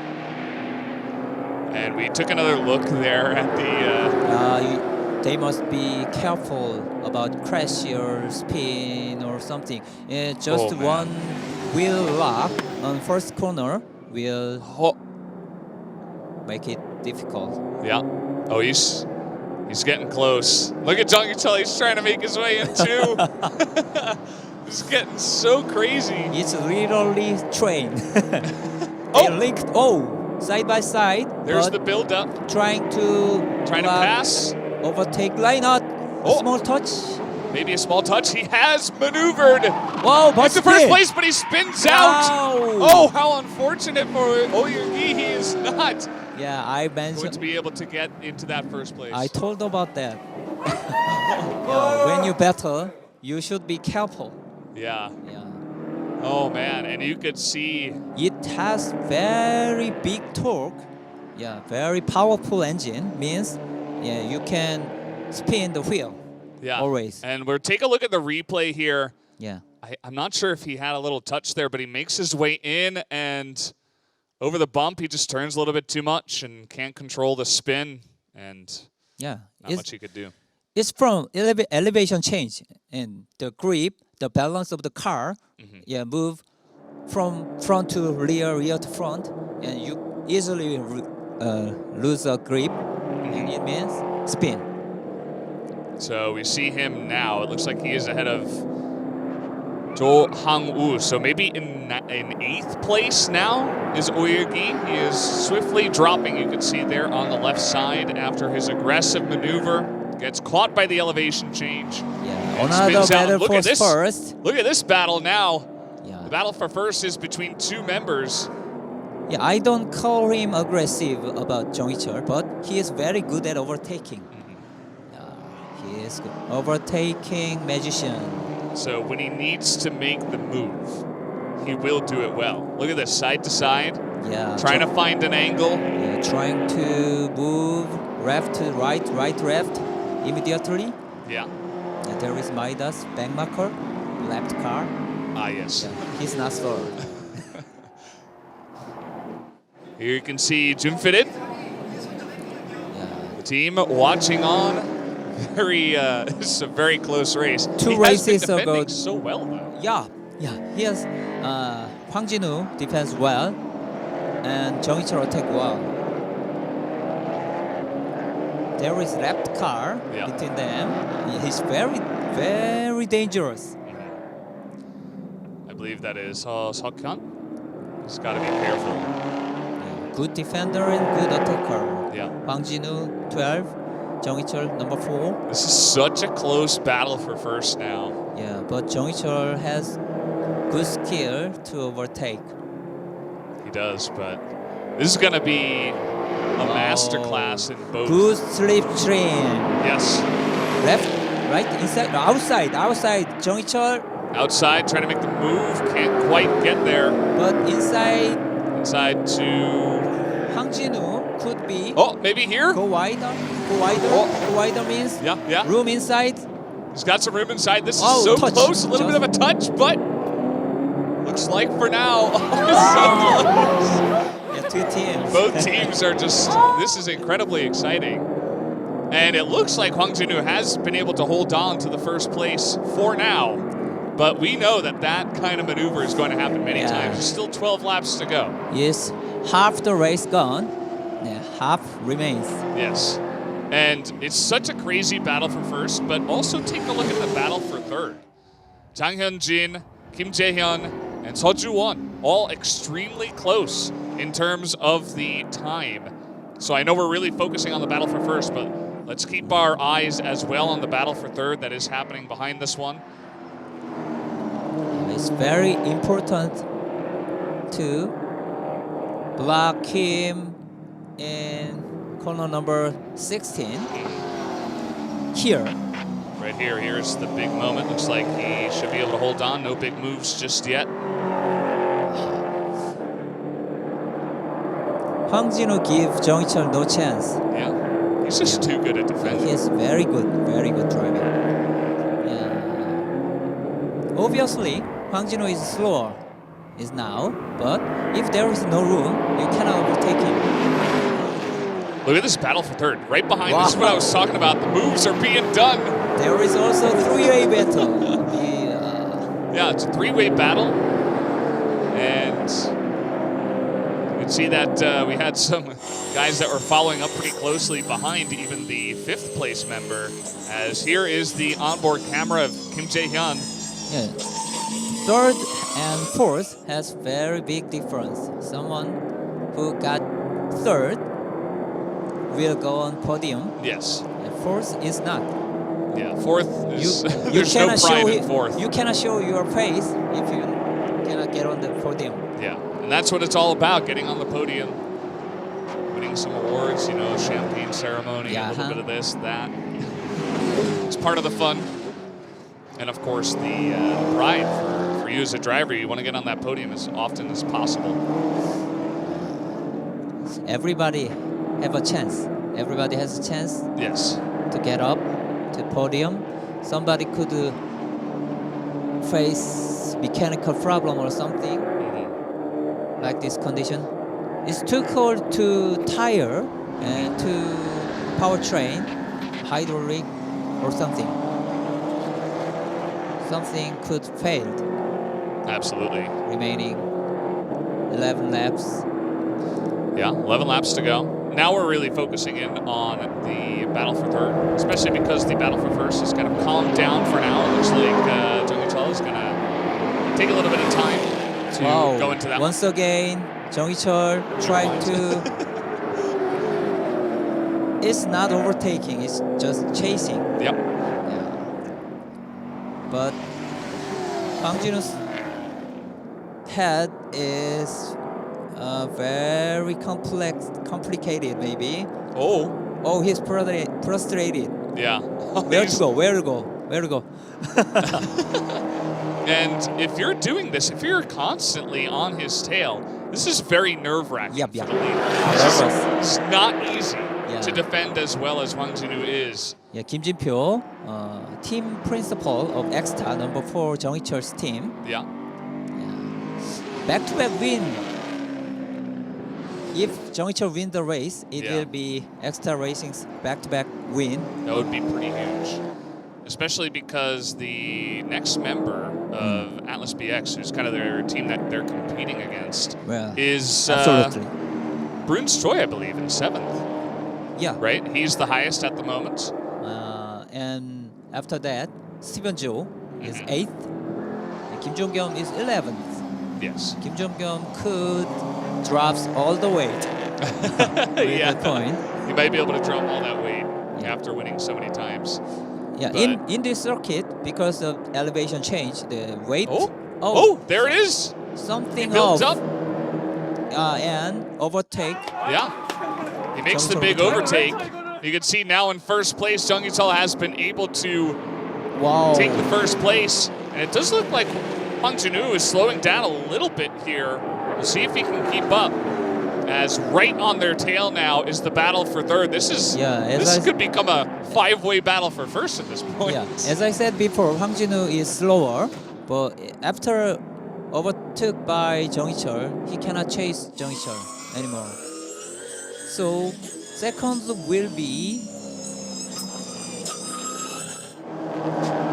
And we took another look there at the... They must be careful about crash or spin or something. Just man. one wheel lock on first corner will make it difficult. Yeah. Oh, he's getting close. Look at Jung Hee-chul. He's trying to make his way in too. It's getting so crazy. It's literally train. They linked. Side by side. There's but the build-up. trying to Pass. overtake line out. Small touch. Maybe a small touch. He has maneuvered. Wow, but It's the first place, but he spins out. Wow. Oh, how unfortunate for Oyeongi. He is not Yeah, I going to mentioned. be able to get into that first place. I told about that. Yeah, when you battle, you should be careful. Yeah. Yeah. Oh, man. And you could see. It has very big torque. Yeah, very powerful engine means you can spin the wheel. Yeah. Always. And we'll take a look at the replay here. Yeah. I'm not sure if he had a little touch there, but he makes his way in, and over the bump, he just turns a little bit too much and can't control the spin, and Yeah. not much he could do. It's from elevation change and the grip, the balance of the car. Yeah, move from front to rear, rear to front, and you easily lose a grip, and it means spin. So we see him now. It looks like he is ahead of Jo Hang-woo. So maybe in 8th place now is Oyeongi. He is swiftly dropping. You can see there on the left side after his aggressive maneuver. Gets caught by the elevation change. Yeah, and another spins out. battle Look for at this. first. Look at this battle now. Yeah. The battle for first is between 2 members. Yeah, I don't call him aggressive about Jung Hee-chul, but he is very good at overtaking. He is good. Overtaking magician. So when he needs to make the move, he will do it well. Look at this, side to side, Yeah. trying to find an angle. Yeah, trying to move left to right, right left immediately. Yeah. Yeah, there is Midas back marker, left car. Ah, yes. Yeah, he's not slow. Here you can see Jun Fitted, Yeah. the team watching on. It's a very close race. Two He races has been defending ago. so well though. Yeah. He has Hwang Jin-woo defends well, and Jung Hee-chul attack well. There is left car between them. He's very, very dangerous. I believe that is Seok-hyun. He's got to be careful. Good defender and good attacker. Yeah. Hwang Jin-woo 12, Jung Hee-chul number 4. This is such a close battle for first now. Yeah, but Jung Hee-chul has good skill to overtake. He does, but this is going to be a masterclass in both. Good slipstream. Yes. Left, right, inside, outside. Jung Hee-chul, Outside, trying to make the move. Can't quite get there. but inside, Inside to... Hwang Jin-woo could be. Oh, maybe here? Go wider. Go wider means Yeah. room inside. He's got some room inside. This is Oh, so touch. close. A little bit of a touch, but looks like for now, so close. Yeah, two teams. Both teams are just, this is incredibly exciting. And it looks like Hwang Jin-woo has been able to hold on to the first place for now. But we know that that kind of maneuver is going to happen many times. There's still 12 laps to go. Yes, half the race gone. Yeah, half remains. Yes. And it's such a crazy battle for first, but also take a look at the battle for third. Jang Hyun-jin, Kim Jae-hyun, and Seo Ju-won, all extremely close in terms of the time. So I know we're really focusing on the battle for first, but let's keep our eyes as well on the battle for third that is happening behind this one. It's very important to block him in corner number 16. Here. Right here, here's the big moment. Looks like he should be able to hold on. No big moves just yet. Hwang Jin-woo give Jung Hee-chul no chance. Yeah, he's just too good at defending. He is very good driving. Yeah. Obviously, Hwang Jin-woo is slower, is now, but if there is no room, you cannot overtake him. Look at this battle for third, right behind. This is what I was talking about. The moves are being done. There is also three-way battle. Yeah, it's a three-way battle. And you can see that we had some guys that were following up pretty closely behind even the fifth place member, as here is the onboard camera of Kim Jae-hyun. Yeah. Third and fourth has very big difference. Someone who got third will go on podium. Yes. And fourth is not. Yeah, fourth is, You there's no cannot pride show in fourth. You cannot show your face if you cannot get on the podium. Yeah, and that's what it's all about, getting on the podium, winning some awards, you know, champagne ceremony, a little bit of this, that. It's part of the fun. And of course, the pride for you as a driver. You want to get on that podium as often as possible. Everybody have a chance. Everybody has a chance. Yes. To get up to podium. Somebody could face mechanical problem or something like this condition. It's too cold to tire and to powertrain, hydraulic or something. Something could fail. Absolutely. Remaining 11 laps. Yeah, 11 laps to go. Now we're really focusing in on the battle for third, especially because the battle for first is kind of calmed down for now. It looks like Jung Hee-chul is going to take a little bit of time to go into that. Once again, Jung Hee-chul trying to... It's not overtaking, it's just chasing. Yep. Yeah. But Hwang Jin-woo's head is very complicated, maybe. Oh, he's frustrated. Yeah. Where to go? And if you're doing this, if you're constantly on his tail, this is very nerve-wracking for the leader. It's not easy to defend as well as Hwang Jin-woo is. Yeah, Kim Jin-pyo, team principal of X-Star, number 4 Jung Hee-chul's team. Yeah. Back-to-back win if Jung Hee-chul win the race, it Yeah. will be extra racing's back-to-back win. That would be pretty huge. Especially because the next member of Atlas BX, who's kind of their team that they're competing against, Well, is absolutely. Bruns Choi, I believe, in 7th. Yeah. Right? He's the highest at the moment. And after that, Steven Jo is Mhm. 8th. And Kim Jong-kyun is 11th. Yes. Kim Jong-kyun could drops all the weight with Yeah. the point. You might be able to drop all that weight Yeah. after winning so many times. Yeah, But- in this circuit, because of elevation change, the weight. Oh, there it is. Something It builds off. up. And overtake. Yeah. He makes the Jung big Hee-chul. overtake. You can see now in first place, Jung Hee-chul has been able to Wow. take the first place. And it does look like Hwang Jin-woo is slowing down a little bit here. We'll see if he can keep up. As right on their tail now is the battle for third. This is this could become a 5-way battle for first at this point. Yeah, as I said before, Hwang Jin-woo is slower, but after overtook by Jung Hee-chul, he cannot chase Jung Hee-chul anymore. So second will be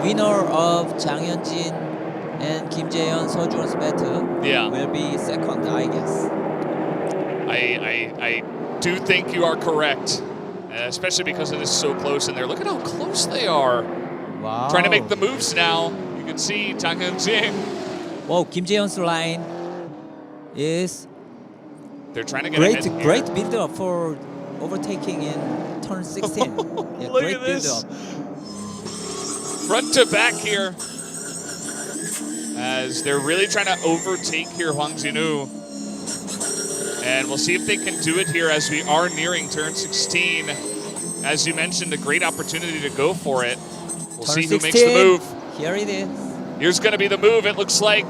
winner of Jang Hyun-jin and Kim Jae-yeon Seo-joon's battle. Yeah. Will be second, I guess. I do think you are correct, especially because it is so close in there. Look at how close they are. Wow. Trying to make the moves now. You can see Jang Hyun-jin. Whoa, Kim Jae-yeon's line is They're trying to get ahead here. great build-up for overtaking in turn 16. Yeah, Look great at this. build-up. Front to back here. As they're really trying to overtake here Hwang Jin-woo. And we'll see if they can do it here as we are nearing turn 16. As you mentioned, a great opportunity to go for it. We'll Turn see who makes 16. the move. Here it is. Here's going to be the move, it looks like.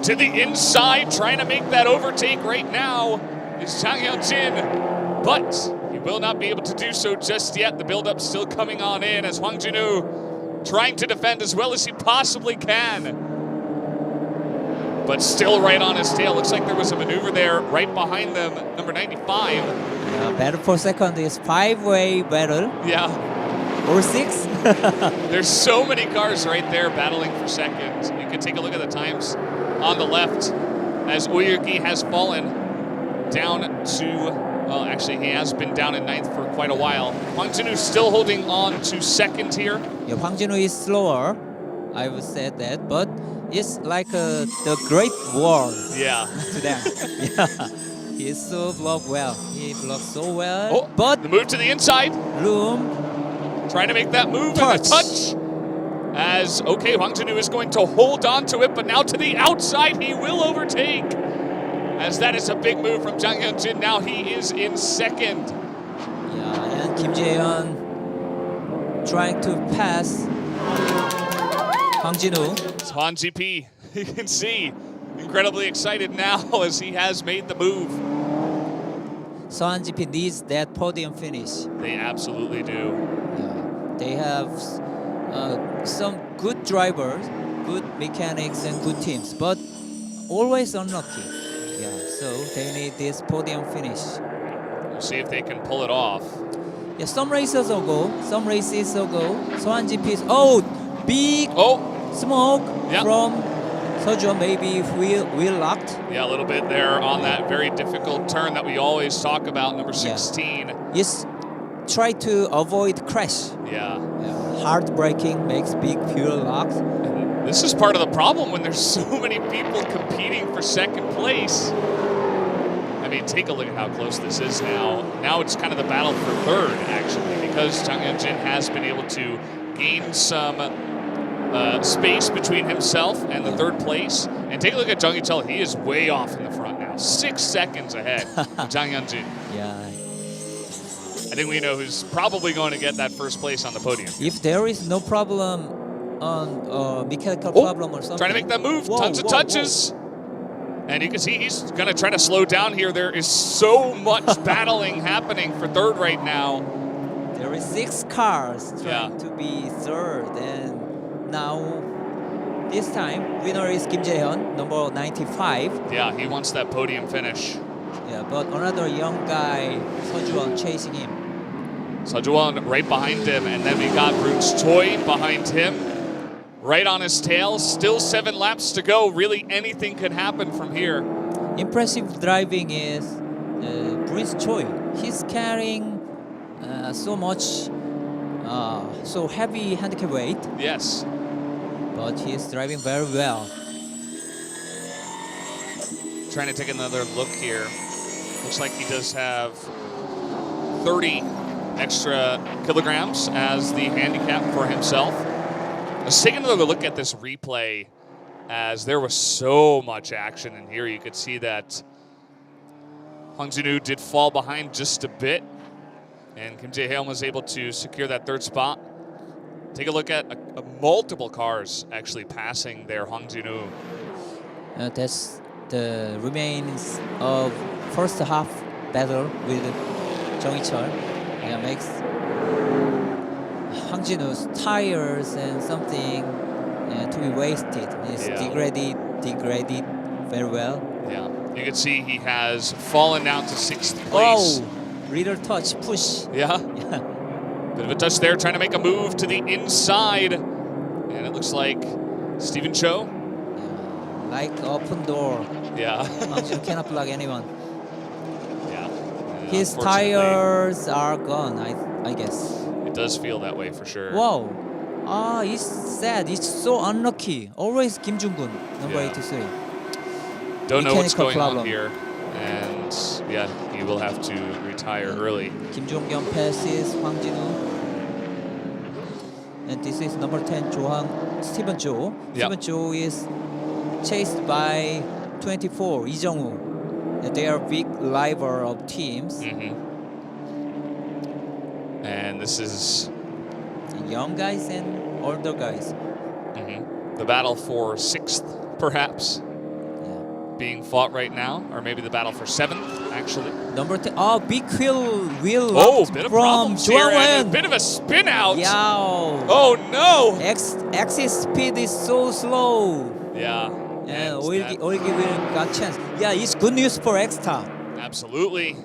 To the inside, trying to make that overtake right now is Jang Hyun-jin. But he will not be able to do so just yet. The build-up still coming on in as Hwang Jin-woo trying to defend as well as he possibly can. But still right on his tail. Looks like there was a maneuver there right behind them, number 95. Battle for second is 5-way battle. Yeah. Or 6. There's so many cars right there battling for second. You can take a look at the times on the left as Uyuki has fallen down to, well, actually he has been down in 9th for quite a while. Hwang Jin-woo still holding on to second here. Yeah, Hwang Jin-woo is slower. I would say that, but it's like the Great War Yeah. to them. Yeah, he so blocked well. He blocked so well. Oh, but the move to the inside. Room Trying to make that move Touch. and the touch. As, okay, Hwang Jin-woo is going to hold on to it, but now to the outside, he will overtake. As that is a big move from Jang Hyun-jin. Now he is in second. Yeah, and Kim Jae-yeon trying to pass Hwang Jin-woo. It's Han GP. You can see, incredibly excited now as he has made the move. Sohan GP needs that podium finish. They absolutely do. Yeah, they have some good drivers, good mechanics, and good teams, but always unlucky. Yeah, so they need this podium finish. We'll see if they can pull it off. Yeah, some races ago, Sohan GP's big smoke Yeah. from Seo-joon, maybe wheel locked. Yeah, a little bit there on that very difficult turn that we always talk about, number 16. Yes, try to avoid crash. Yeah. Hard braking makes big fuel locks. And this is part of the problem when there's so many people competing for second place. I mean, take a look at how close this is now. Now it's kind of the battle for third, actually, because Jang Hyun-jin has been able to gain some space between himself and the third place. And take a look at Jung Hee-chul. He is way off in the front now. 6 seconds ahead of Jang Hyun-jin. Yeah. I think we know who's probably going to get that first place on the podium. If there is no problem on mechanical problem or something. Trying to make that move. Tons of touches. And you can see he's going to try to slow down here. There is so much battling happening for third right now. There is 6 cars trying to be third, and now this time winner is Kim Jae-hyun, number 95. Yeah, he wants that podium finish. Yeah, but another young guy, Sejuan, chasing him. Sejuan right behind him, and then we got Bruce Choi behind him, right on his tail. Still 7 laps to go. Really, anything could happen from here. Impressive driving is Bruce Choi. He's carrying so much, so heavy handicap weight, Yes. but he's driving very well. Trying to take another look here. Looks like he does have 30 extra kilograms as the handicap for himself. Let's take another look at this replay, as there was so much action in here. You could see that Hong Jin-woo did fall behind just a bit, and Kim Jae-hyun was able to secure that 3rd spot. Take a look at multiple cars actually passing there Hong Jin-woo. That's the remains of first half battle with Jung Hee-chul. Yeah, makes Hong Jin-woo's tires and something to be wasted. It's degraded very well. Yeah, you can see he has fallen down to 6th place. Oh, little touch, push. Yeah. Bit of a touch there, trying to make a move to the inside. And it looks like Stephen Cho. Like open door. Yeah. Hong Jin-woo cannot block anyone. Yeah. His Unfortunately, tires are gone, I guess. It does feel that way for sure. Wow. It's sad. It's so unlucky. Always Kim Jung-gun, number Yeah. 83. Don't know what's Mechanical going problem. on here. And yeah, he will have to retire early. Kim Jong-kyun passes Hwang Jin-woo. And this is number 10, Stephen Cho. Stephen Cho is chased by 24, Lee Jung-woo. They are big rival of teams. And this is Young guys and older guys. the battle for 6th, perhaps, being fought right now. Or maybe the battle for 7th, actually. Number 10, big wheel Bit of from problems here, and a Joan. bit of a spin out. Yeah. Oh no! Exit speed is so slow. Yeah. And and Olgi that- will got chance. Yeah, it's good news for X-Star. Absolutely.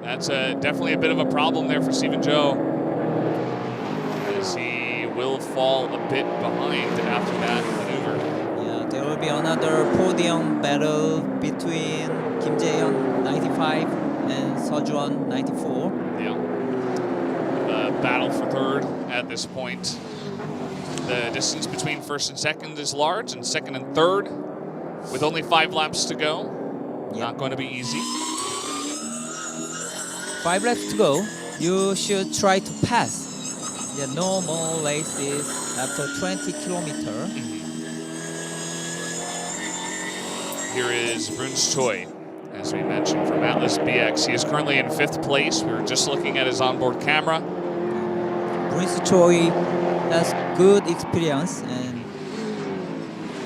That's definitely a bit of a problem there for Stephen Joe, as he will fall a bit behind after that maneuver. Yeah, there will be another podium battle between Kim Jae-hyun 95 and Sejuan 94. Yeah. The battle for 3rd at this point. The distance between 1st and 2nd is large, and 2nd and 3rd, with only 5 laps to go, not going to be easy. 5 laps to go. You should try to pass. Yeah, no more races after 20 kilometers. Here is Bruns Choi, as we mentioned, from Atlas BX. He is currently in 5th place. We were just looking at his onboard camera. Bruce Choi has good experience and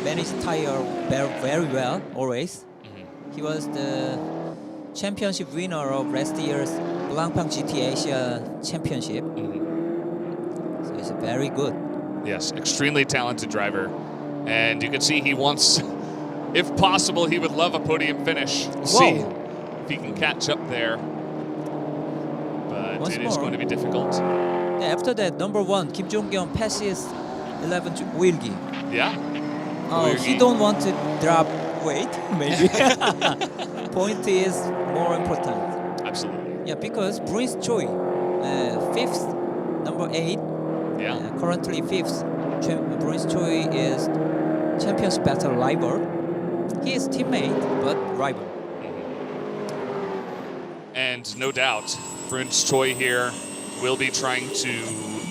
managed tire very well always. He was the championship winner of last year's Blancpain GT Asia Championship. So he's very good. Yes, extremely talented driver. And you can see he wants, if possible, he would love a podium finish. We'll see if he can catch up there. But Once it is more. going to be difficult. Yeah, after that, number 1, Kim Jong-kyun passes 11 Wilgi. Yeah. He don't want to drop weight, maybe. Point is more important. Absolutely. Yeah, because Bruce Choi, 5th, number 8, currently 5th. Bruce Choi is championship battle rival. He is teammate, but rival. And no doubt, Bruns Choi here will be trying to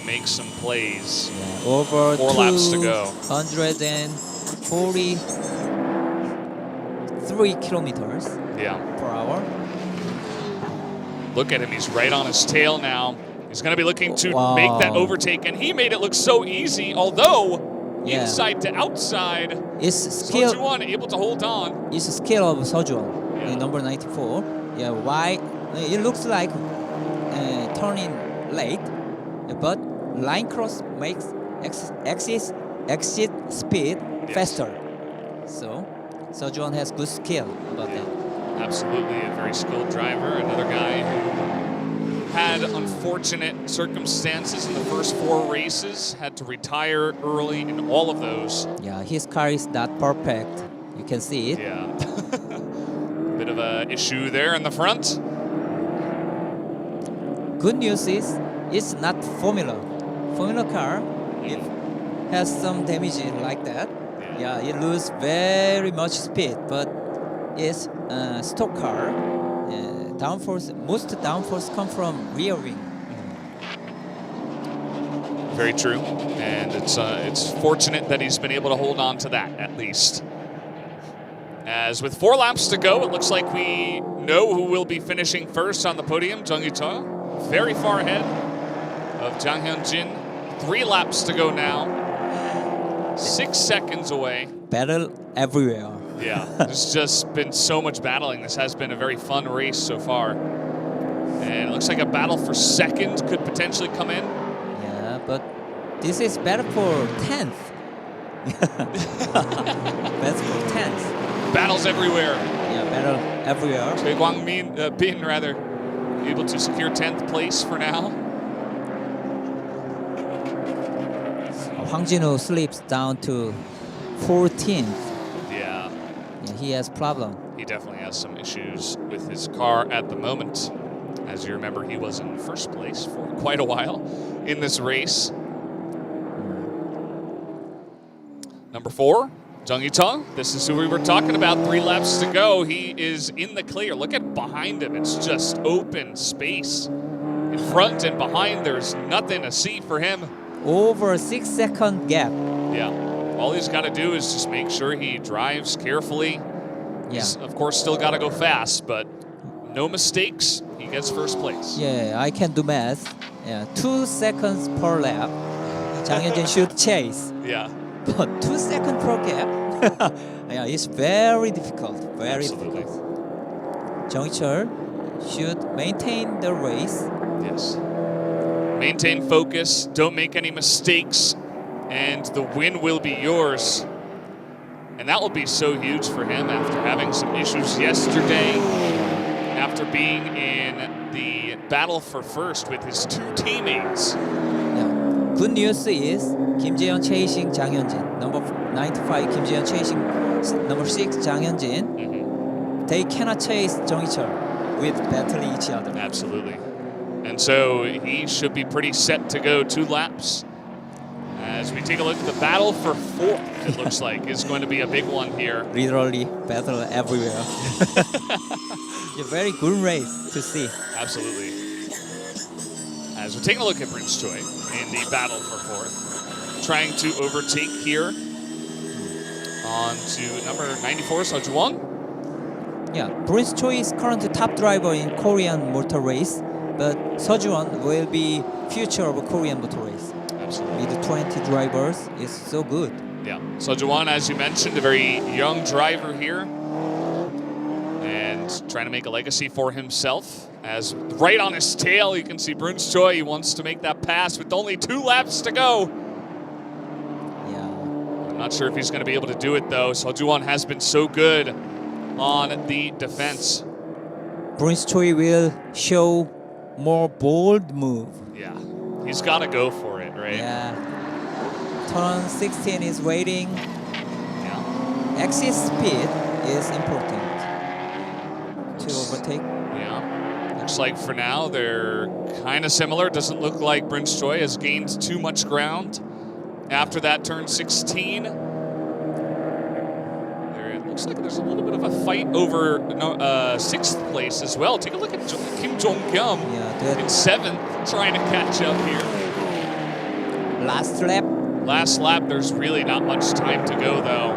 make some plays. Yeah, over 4 laps to go. 143 kilometers per hour. Look at him, he's right on his tail now. He's going to be looking to Wow. make that overtake, and he made it look so easy, although inside to outside, It's skill. Sejuan able to hold on. It's a skill of Sejuan, number 94. Yeah, why? It looks like turning late, but line cross makes exit speed faster. So Sejuan has good skill about that. Absolutely, a very skilled driver. Another guy who had unfortunate circumstances in the first 4 races, had to retire early in all of those. Yeah, his car is not perfect. You can see it. Yeah. Bit of a issue there in the front. Good news is it's not Formula car. It has some damage like that. Yeah, it loses very much speed, but it's stock car. Most downforce come from rear wing. Very true, and it's fortunate that he's been able to hold on to that at least. As with 4 laps to go, it looks like we know who will be finishing first on the podium. Jung Hee-cho, very far ahead of Jang Hyun-jin. 3 laps to go now. 6 seconds away. Battle everywhere. Yeah, there's just been so much battling. This has been a very fun race so far. And it looks like a battle for second could potentially come in. Yeah, but this is better for 10th. Better for 10th. Battles everywhere. Yeah, battle everywhere. Choi Kwang-bin, rather, able to secure 10th place for now. Hwang Jin-woo slips down to 14th. Yeah. Yeah, he has problem. He definitely has some issues with his car at the moment. As you remember, he was in first place for quite a while in this race. Number 4, Jung Hee-cho. This is who we were talking about. 3 laps to go. He is in the clear. Look at behind him. It's just open space. In front and behind, there's nothing to see for him. Over a 6-second gap. Yeah. All he's got to do is just make sure he drives carefully. Yeah. He's, of course, still got to go fast, but no mistakes. He gets first place. Yeah, I can do math. Yeah, 2 seconds per lap. Jang Hyun-jin should chase. Yeah. But 2 seconds per gap. Yeah, it's very difficult. Very Absolutely. difficult. Jung Hee-cho should maintain the race. Yes. Maintain focus. Don't make any mistakes. And the win will be yours. And that will be so huge for him after having some issues yesterday, after being in the battle for first with his 2 teammates. Yeah. Good news is Kim Jae-yeon chasing Jang Hyun-jin. Number 95 Kim Jae-yeon chasing number 6 Jang Hyun-jin. They cannot chase Jung Hee-cho with battling each other. Absolutely. And so he should be pretty set to go 2 laps. As we take a look at the battle for 4th, it looks like, is going to be a big one here. Literally battle everywhere. A very good race to see. Absolutely. As we're taking a look at Prince Choi in the battle for 4th, trying to overtake here on to number 94, Seo-ju-won. Yeah, Prince Choi is currently top driver in Korean motor race, but Seo-ju-won will be future of Korean motor race. Absolutely. With 20 drivers, is so good. Yeah, Seo-ju-won, as you mentioned, a very young driver here, and trying to make a legacy for himself. As right on his tail, you can see Prince Choi. He wants to make that pass with only 2 laps to go. Yeah. I'm not sure if he's going to be able to do it, though. Seo-ju-won has been so good on the defense. Prince Choi will show more bold move. Yeah, he's got to go for it, right? Yeah. Turn 16 is waiting. Yeah. Exit speed is important to overtake. Yeah. Looks like for now they're kind of similar. Doesn't look like Prince Choi has gained too much ground after that turn 16. It looks like there's a little bit of a fight over 6th place as well. Take a look at Kim Jong-kyum in 7th, trying to catch up here. Last lap. Last lap, there's really not much time to go, though.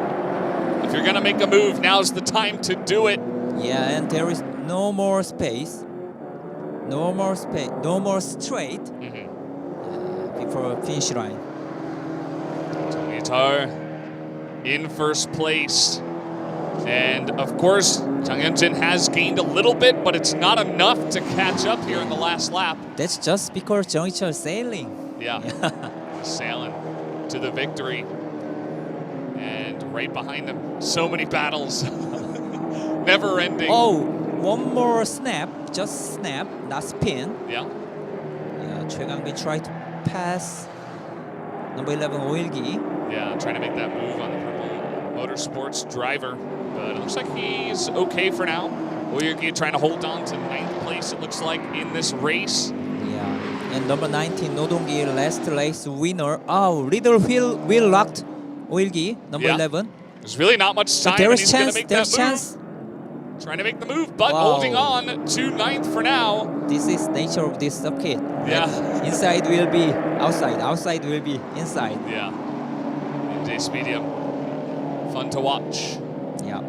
If you're going to make a move, now's the time to do it. Yeah, and there is no more space. No more space. No more straight before finish line. Guitar in first place. And of course, Jang Hyun-jin has gained a little bit, but it's not enough to catch up here in the last lap. That's just because Jung Hee-cho is sailing. Yeah, sailing to the victory. And right behind him, so many battles never ending. Oh, one more snap, just snap, not spin. Yeah. Yeah, 최강빈 tried to pass number 11 오일기. Yeah, trying to make that move on the Purple Motorsports driver. But it looks like he's okay for now. Oyuki trying to hold on to 9th place, it looks like, in this race. Yeah, and number 19 노동기 last race winner. Oh, little wheel locked 오일기 number Yeah. 11. There's really not much time, But there and is he's going to chance. make There's that chance. move. Trying to make the move, but Wow. holding on to 9th for now. This is nature of this circuit. Yeah. Inside will be outside. Outside will be inside. Yeah. NJ Speedium. Fun to watch. Yeah.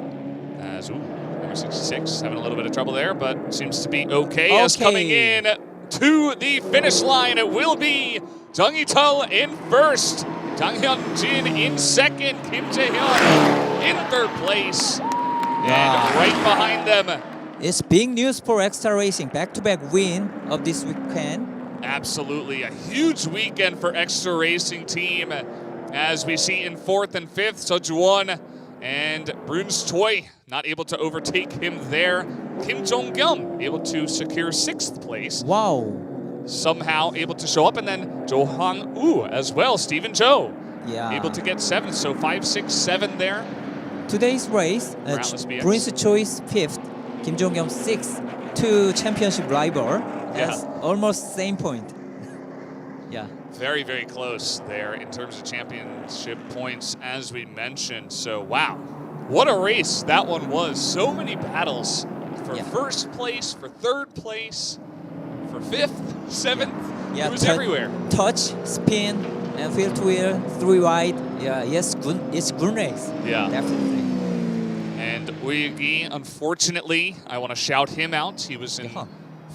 As number 66 having a little bit of trouble there, but seems to be okay. As coming in to the finish line, it will be Jung Hee-tul in first, Jang Hyun-jin in second, Kim Jae-hyun in third place, and right behind them. It's big news for Extra Racing. Back-to-back win of this weekend. Absolutely, a huge weekend for Extra Racing Team, as we see in 4th and 5th, Seo-ju-won and Bruns Choi not able to overtake him there. Kim Jong-kyun able to secure 6th place. Wow. Somehow able to show up, and then Jo Hang-woo as well, Stephen Cho, Yeah. able to get 7th, so 5, 6, 7 there. Today's race, Atlas BX. Bruns Choi's 5th, Kim Jong-kyun 6th, 2 championship rival. That's almost same point. Yeah. Very, very close there in terms of championship points, as we mentioned. So, wow, what a race that one was. So many battles for first place, for third place, for 5th, 7th. Yeah, It was everywhere. Touch, spin, and field to wheel, 3 wide. Yeah, yes, good. It's good race. Yeah. Definitely. And Uyugi, unfortunately, I want to shout him out. He was in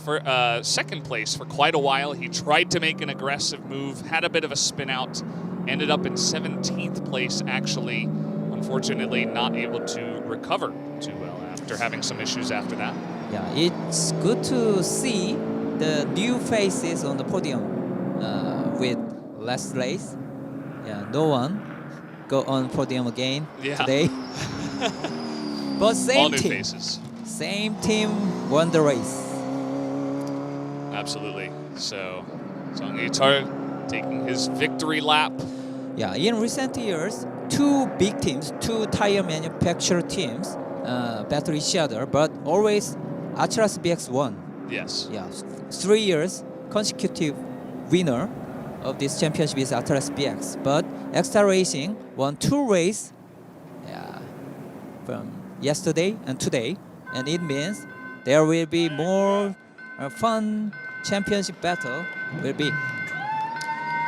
for second place for quite a while. He tried to make an aggressive move, had a bit of a spin out, ended up in 17th place actually. Unfortunately, not able to recover too well after having some issues after that. Yeah, it's good to see the new faces on the podium with last race. Yeah, no one go on podium again today. But same All new team. faces. Same team won the race. Absolutely. So, Jung Hee-tul taking his victory lap. Yeah, in recent years, 2 big teams, 2 tire manufacturer teams battle each other, but always Atlas BX won. Yes. Yeah, 3 years consecutive winner of this championship is Atlas BX. But Extra Racing won 2 races from yesterday and today, and it means there will be more fun championship battle will be.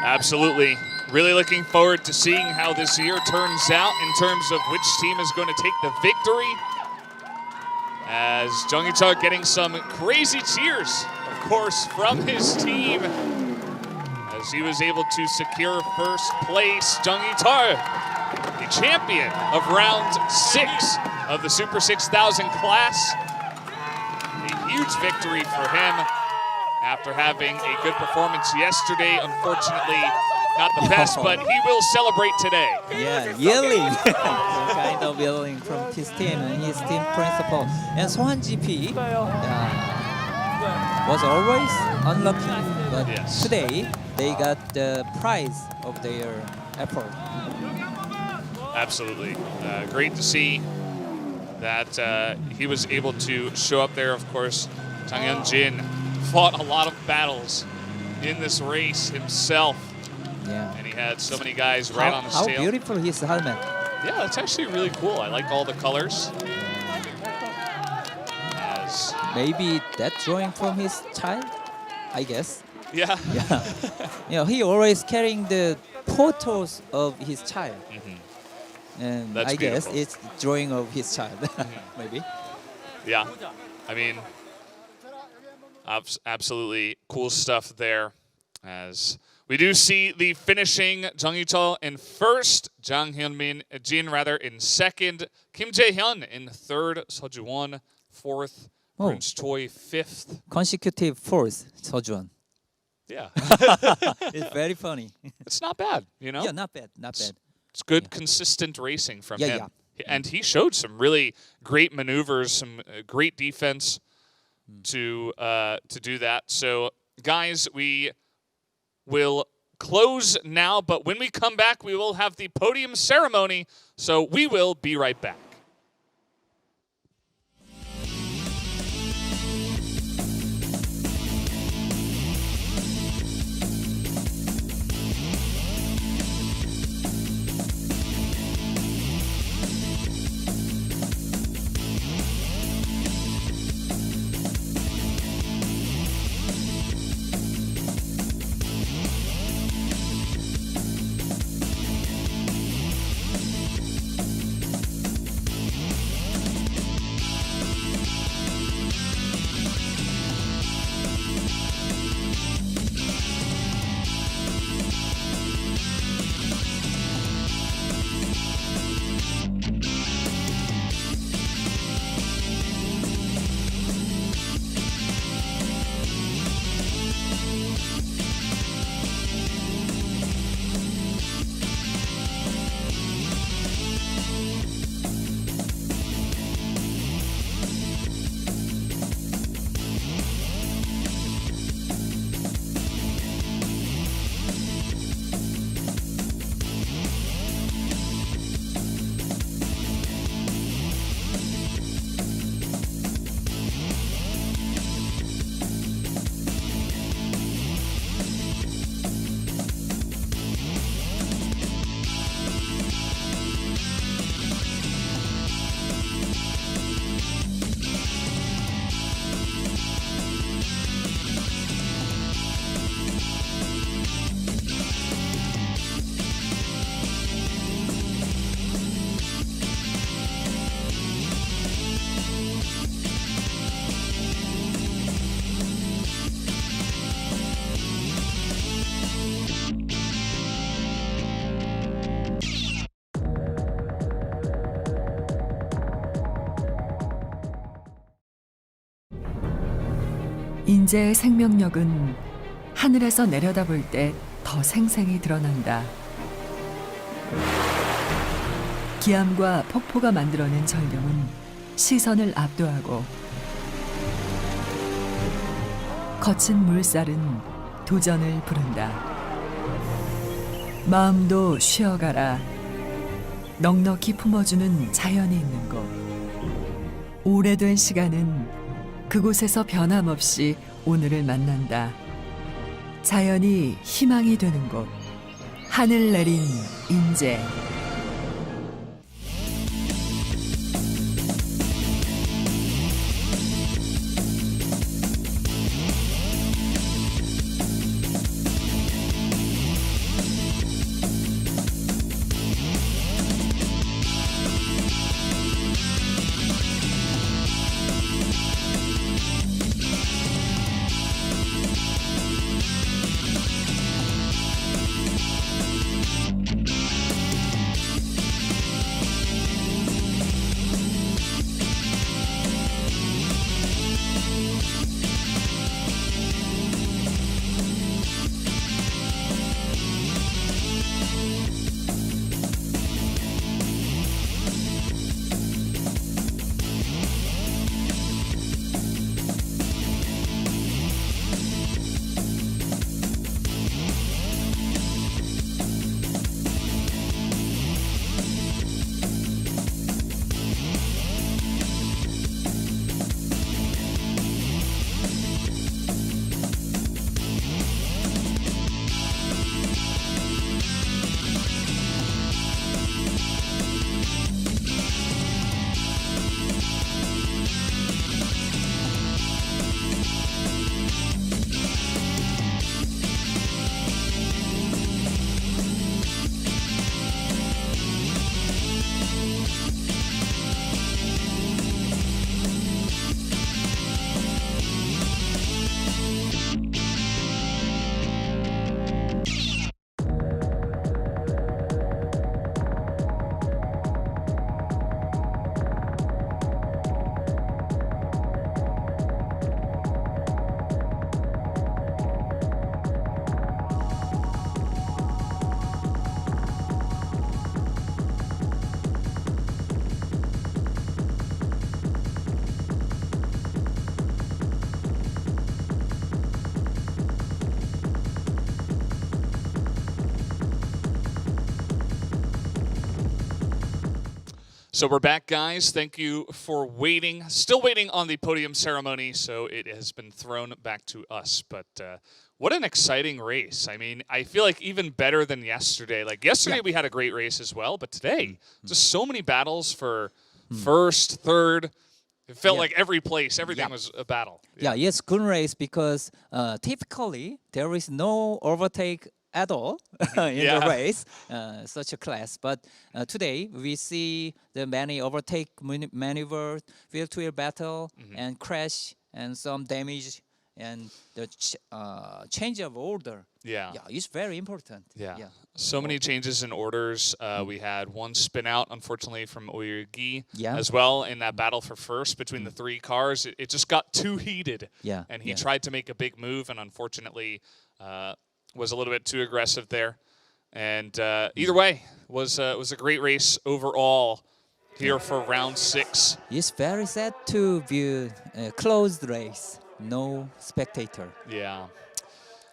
Absolutely. Really looking forward to seeing how this year turns out in terms of which team is going to take the victory. As Jung Hee-tul getting some crazy cheers, of course, from his team, as he was able to secure first place. Jung Hee-tul, the champion of round 6 of the Super 6000 class. A huge victory for him after having a good performance yesterday. Unfortunately, not the best, but he will celebrate today. Yeah, yelling. Some kind of yelling from his team and his team principal. And Sohan GP was always unlucky, but today they got the prize of their effort. Absolutely. Great to see that he was able to show up there. Of course, Jang Hyun-jin fought a lot of battles in this race himself. Yeah. And he had so many guys right on his how tail. beautiful his helmet. Yeah, that's actually really cool. I like all the colors. As Maybe that drawing from his child, I guess. yeah. Yeah. You know, he always carrying the photos of his child. And That's I guess beautiful. it's drawing of his child, maybe. Yeah, I mean, absolutely cool stuff there. As we do see the finishing, Jung Hee-tul in first, Jang Hyun-jin rather in second, Kim Jae-hyun in third, Seo-ju-won fourth, Bruns Choi fifth. Consecutive fourth, Seo-ju-won. Yeah, It's very funny. it's not bad, you know. Yeah, not bad, not bad. It's good, consistent racing from him. Yeah. And he showed some really great maneuvers, some great defense to do that. So, guys, we will close now, but when we come back, we will have the podium ceremony. So we will be right back. 인재의 생명력은 하늘에서 내려다볼 때 더 생생히 드러난다. 기암과 폭포가 만들어낸 절경은 시선을 압도하고 거친 물살은 도전을 부른다. 마음도 쉬어가라. 넉넉히 품어주는 자연이 있는 곳. 오래된 시간은 그곳에서 변함없이 오늘을 만난다. 자연이 희망이 되는 곳. 하늘 내린 인재. So we're back, guys. Thank you for waiting. Still waiting on the podium ceremony, so it has been thrown back to us. But what an exciting race. I mean, I feel like even better than yesterday. Like yesterday we had a great race as well, but today, just so many battles for first, third. It felt like every place, everything was a battle. Yeah, yes, good race because typically there is no overtake at all in the race, such a class. But today we see the many overtake maneuvers, wheel-to-wheel battle, and crash, and some damage, and the change of order. Yeah, it's very important. Yeah. So many changes in orders. We had one spin out, unfortunately, from Gi as well in that battle for first between the three cars. It just got too heated. And he tried to make a big move, and unfortunately was a little bit too aggressive there. And either way, was a great race overall here for round 6. It's very sad to view a closed race, no spectator. Yeah.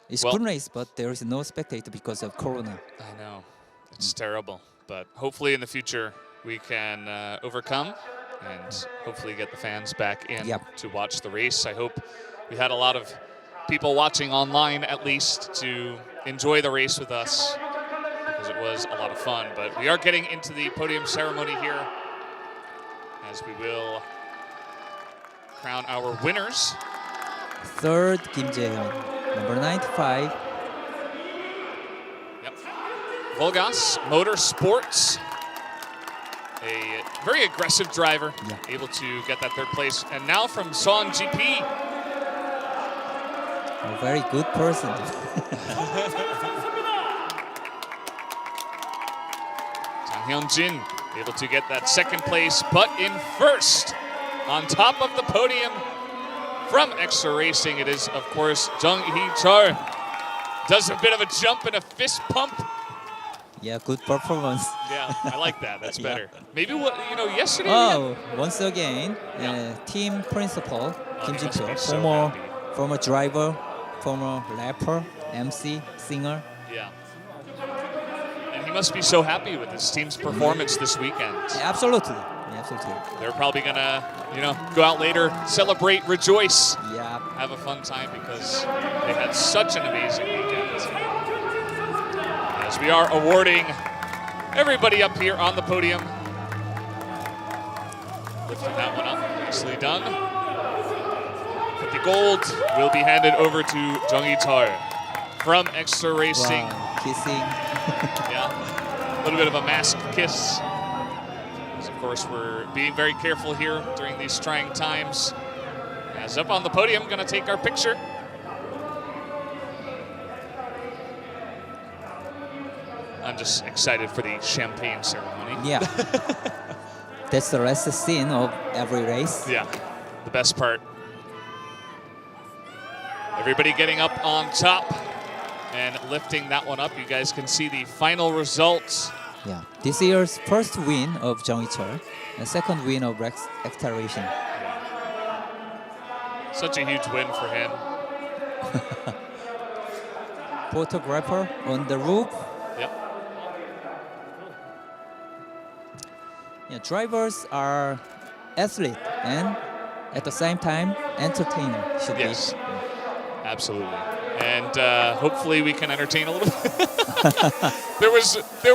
It's good race, but there is no spectator because of Corona. I know. It's terrible. But hopefully in the future we can overcome and hopefully get the fans back in to watch the race. I hope we had a lot of people watching online at least to enjoy the race with us because it was a lot of fun. But we are getting into the podium ceremony here as we will crown our winners. Third, Kim Jae-hyun, number 95. Yep. Valdes Motorsports, a very aggressive driver, able to get that third place. And now from Son GP. A very good person. Jang Hyun-jin able to get that second place, but in first on top of the podium. From Extra Racing, it is, of course, Jung Hee-chul. Does a bit of a jump and a fist pump. Yeah, good performance. Yeah, I like that. That's better. Maybe what yesterday. Once again, team principal Kim Ji-pyo, former driver, former rapper, MC, singer. Yeah. And he must be so happy with his team's performance this weekend. Absolutely. Absolutely. They're probably gonna, go out later, celebrate, rejoice, have a fun time because they had such an amazing weekend. As we are awarding everybody up here on the podium, lifting that one up, nicely done. But the gold will be handed over to Jung Hee-chul from Extra Racing. Wow, kissing. Yeah, a little bit of a mask kiss. Of course, we're being very careful here during these trying times. As up on the podium, gonna take our picture. I'm just excited for the champagne ceremony. Yeah. That's the last scene of every race. Yeah, the best part. Everybody getting up on top and lifting that one up. You guys can see the final results. Yeah, this year's first win of Jung Hee-chul and second win of Extra Racing. Such a huge win for him. Photographer on the roof. Yep. Yeah, drivers are athlete and at the same time entertainer should be. Absolutely. And hopefully we can entertain a little bit. There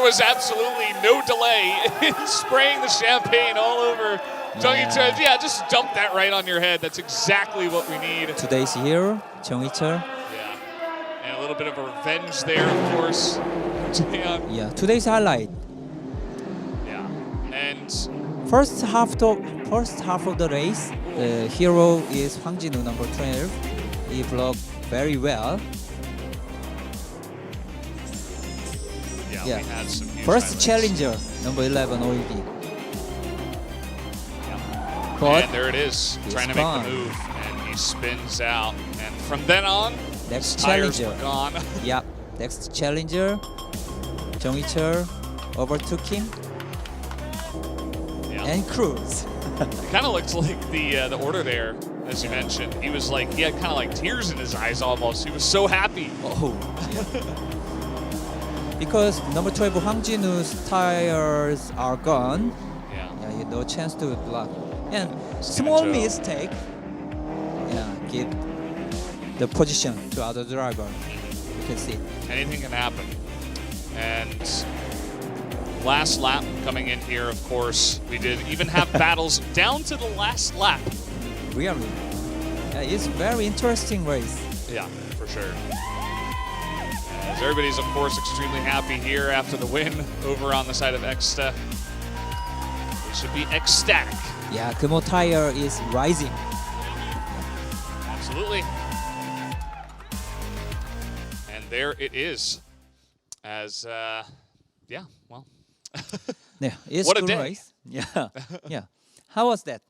was absolutely no delay in spraying the champagne all over Jung Hee-chul. Yeah, just dump that right on your head. That's exactly what we need. Today's hero, Jung Hee-chul. Yeah. And a little bit of a revenge there, of course. Yeah, today's highlight. Yeah. And first half of the race, the hero is Hwang Jin-woo, number 12. He vlogged very well. Yeah. We had some huge first highlights. challenger, number 11, Oigi. Yeah. But and there it is, trying to make the move, and he spins out. And from then on, next tires challenger were gone. Yeah, next challenger, Jung Hee-chul overtook him and cruise. It kind of looks like the order there, as you mentioned. He was like, he had kind of like tears in his eyes almost. He was so happy. Because number 12 Hwang Jin-woo's tires are gone. Yeah. Yeah, you no chance to block. And small Joe. mistake, yeah, give the position to other driver. You can see. Anything can happen. And last lap coming in here, of course, we did even have battles down to the last lap. Really, yeah, it's very interesting race. Yeah, for sure. As everybody's, of course, extremely happy here after the win over on the side of Xsta. It should be ecstatic. Yeah, Kumo tire is rising. Absolutely. And there it is. As, yeah, well. Yeah, it's What a good day. race. Yeah, yeah. How was that?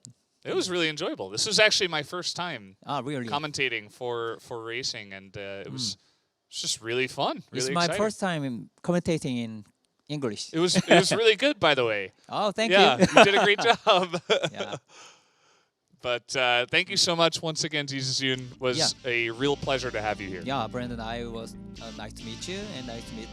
It was really enjoyable. This was actually my first time Really? commentating for racing, and it was just really fun. Really It's my exciting. first time commentating in English. It was really good, by the way. Oh, thank Yeah, you. you did a great job. Yeah. But thank you so much once again, Jesus Yoon. Was a real pleasure to have you here. Yeah, Brandon, I was nice to meet you and nice to meet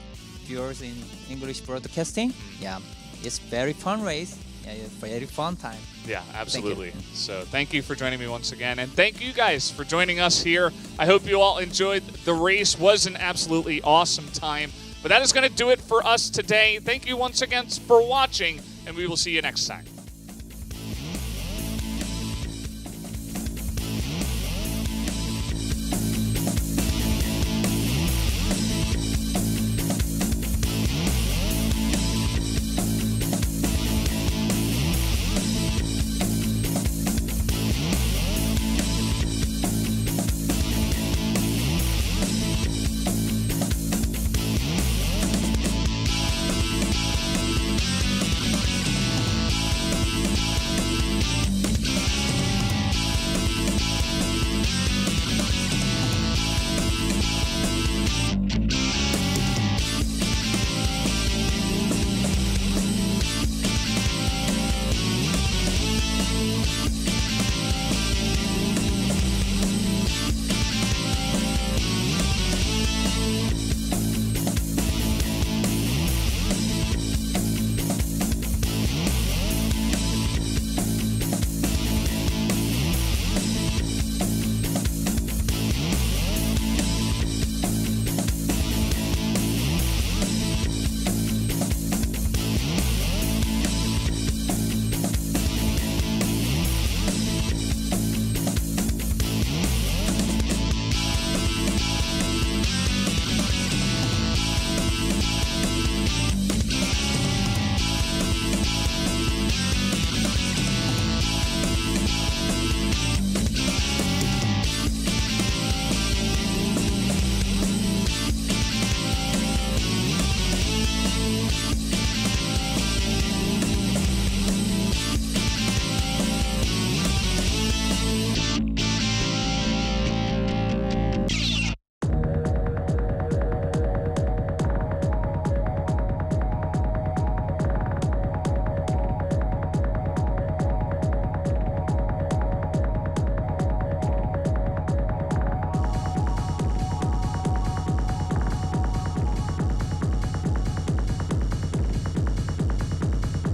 viewers in English broadcasting. Yeah, it's very fun race. Yeah, it's very fun time. Yeah, absolutely. So thank you for joining me once again. And thank you guys for joining us here. I hope you all enjoyed the race. Was an absolutely awesome time. But that is going to do it for us today. Thank you once again for watching, and we will see you next time.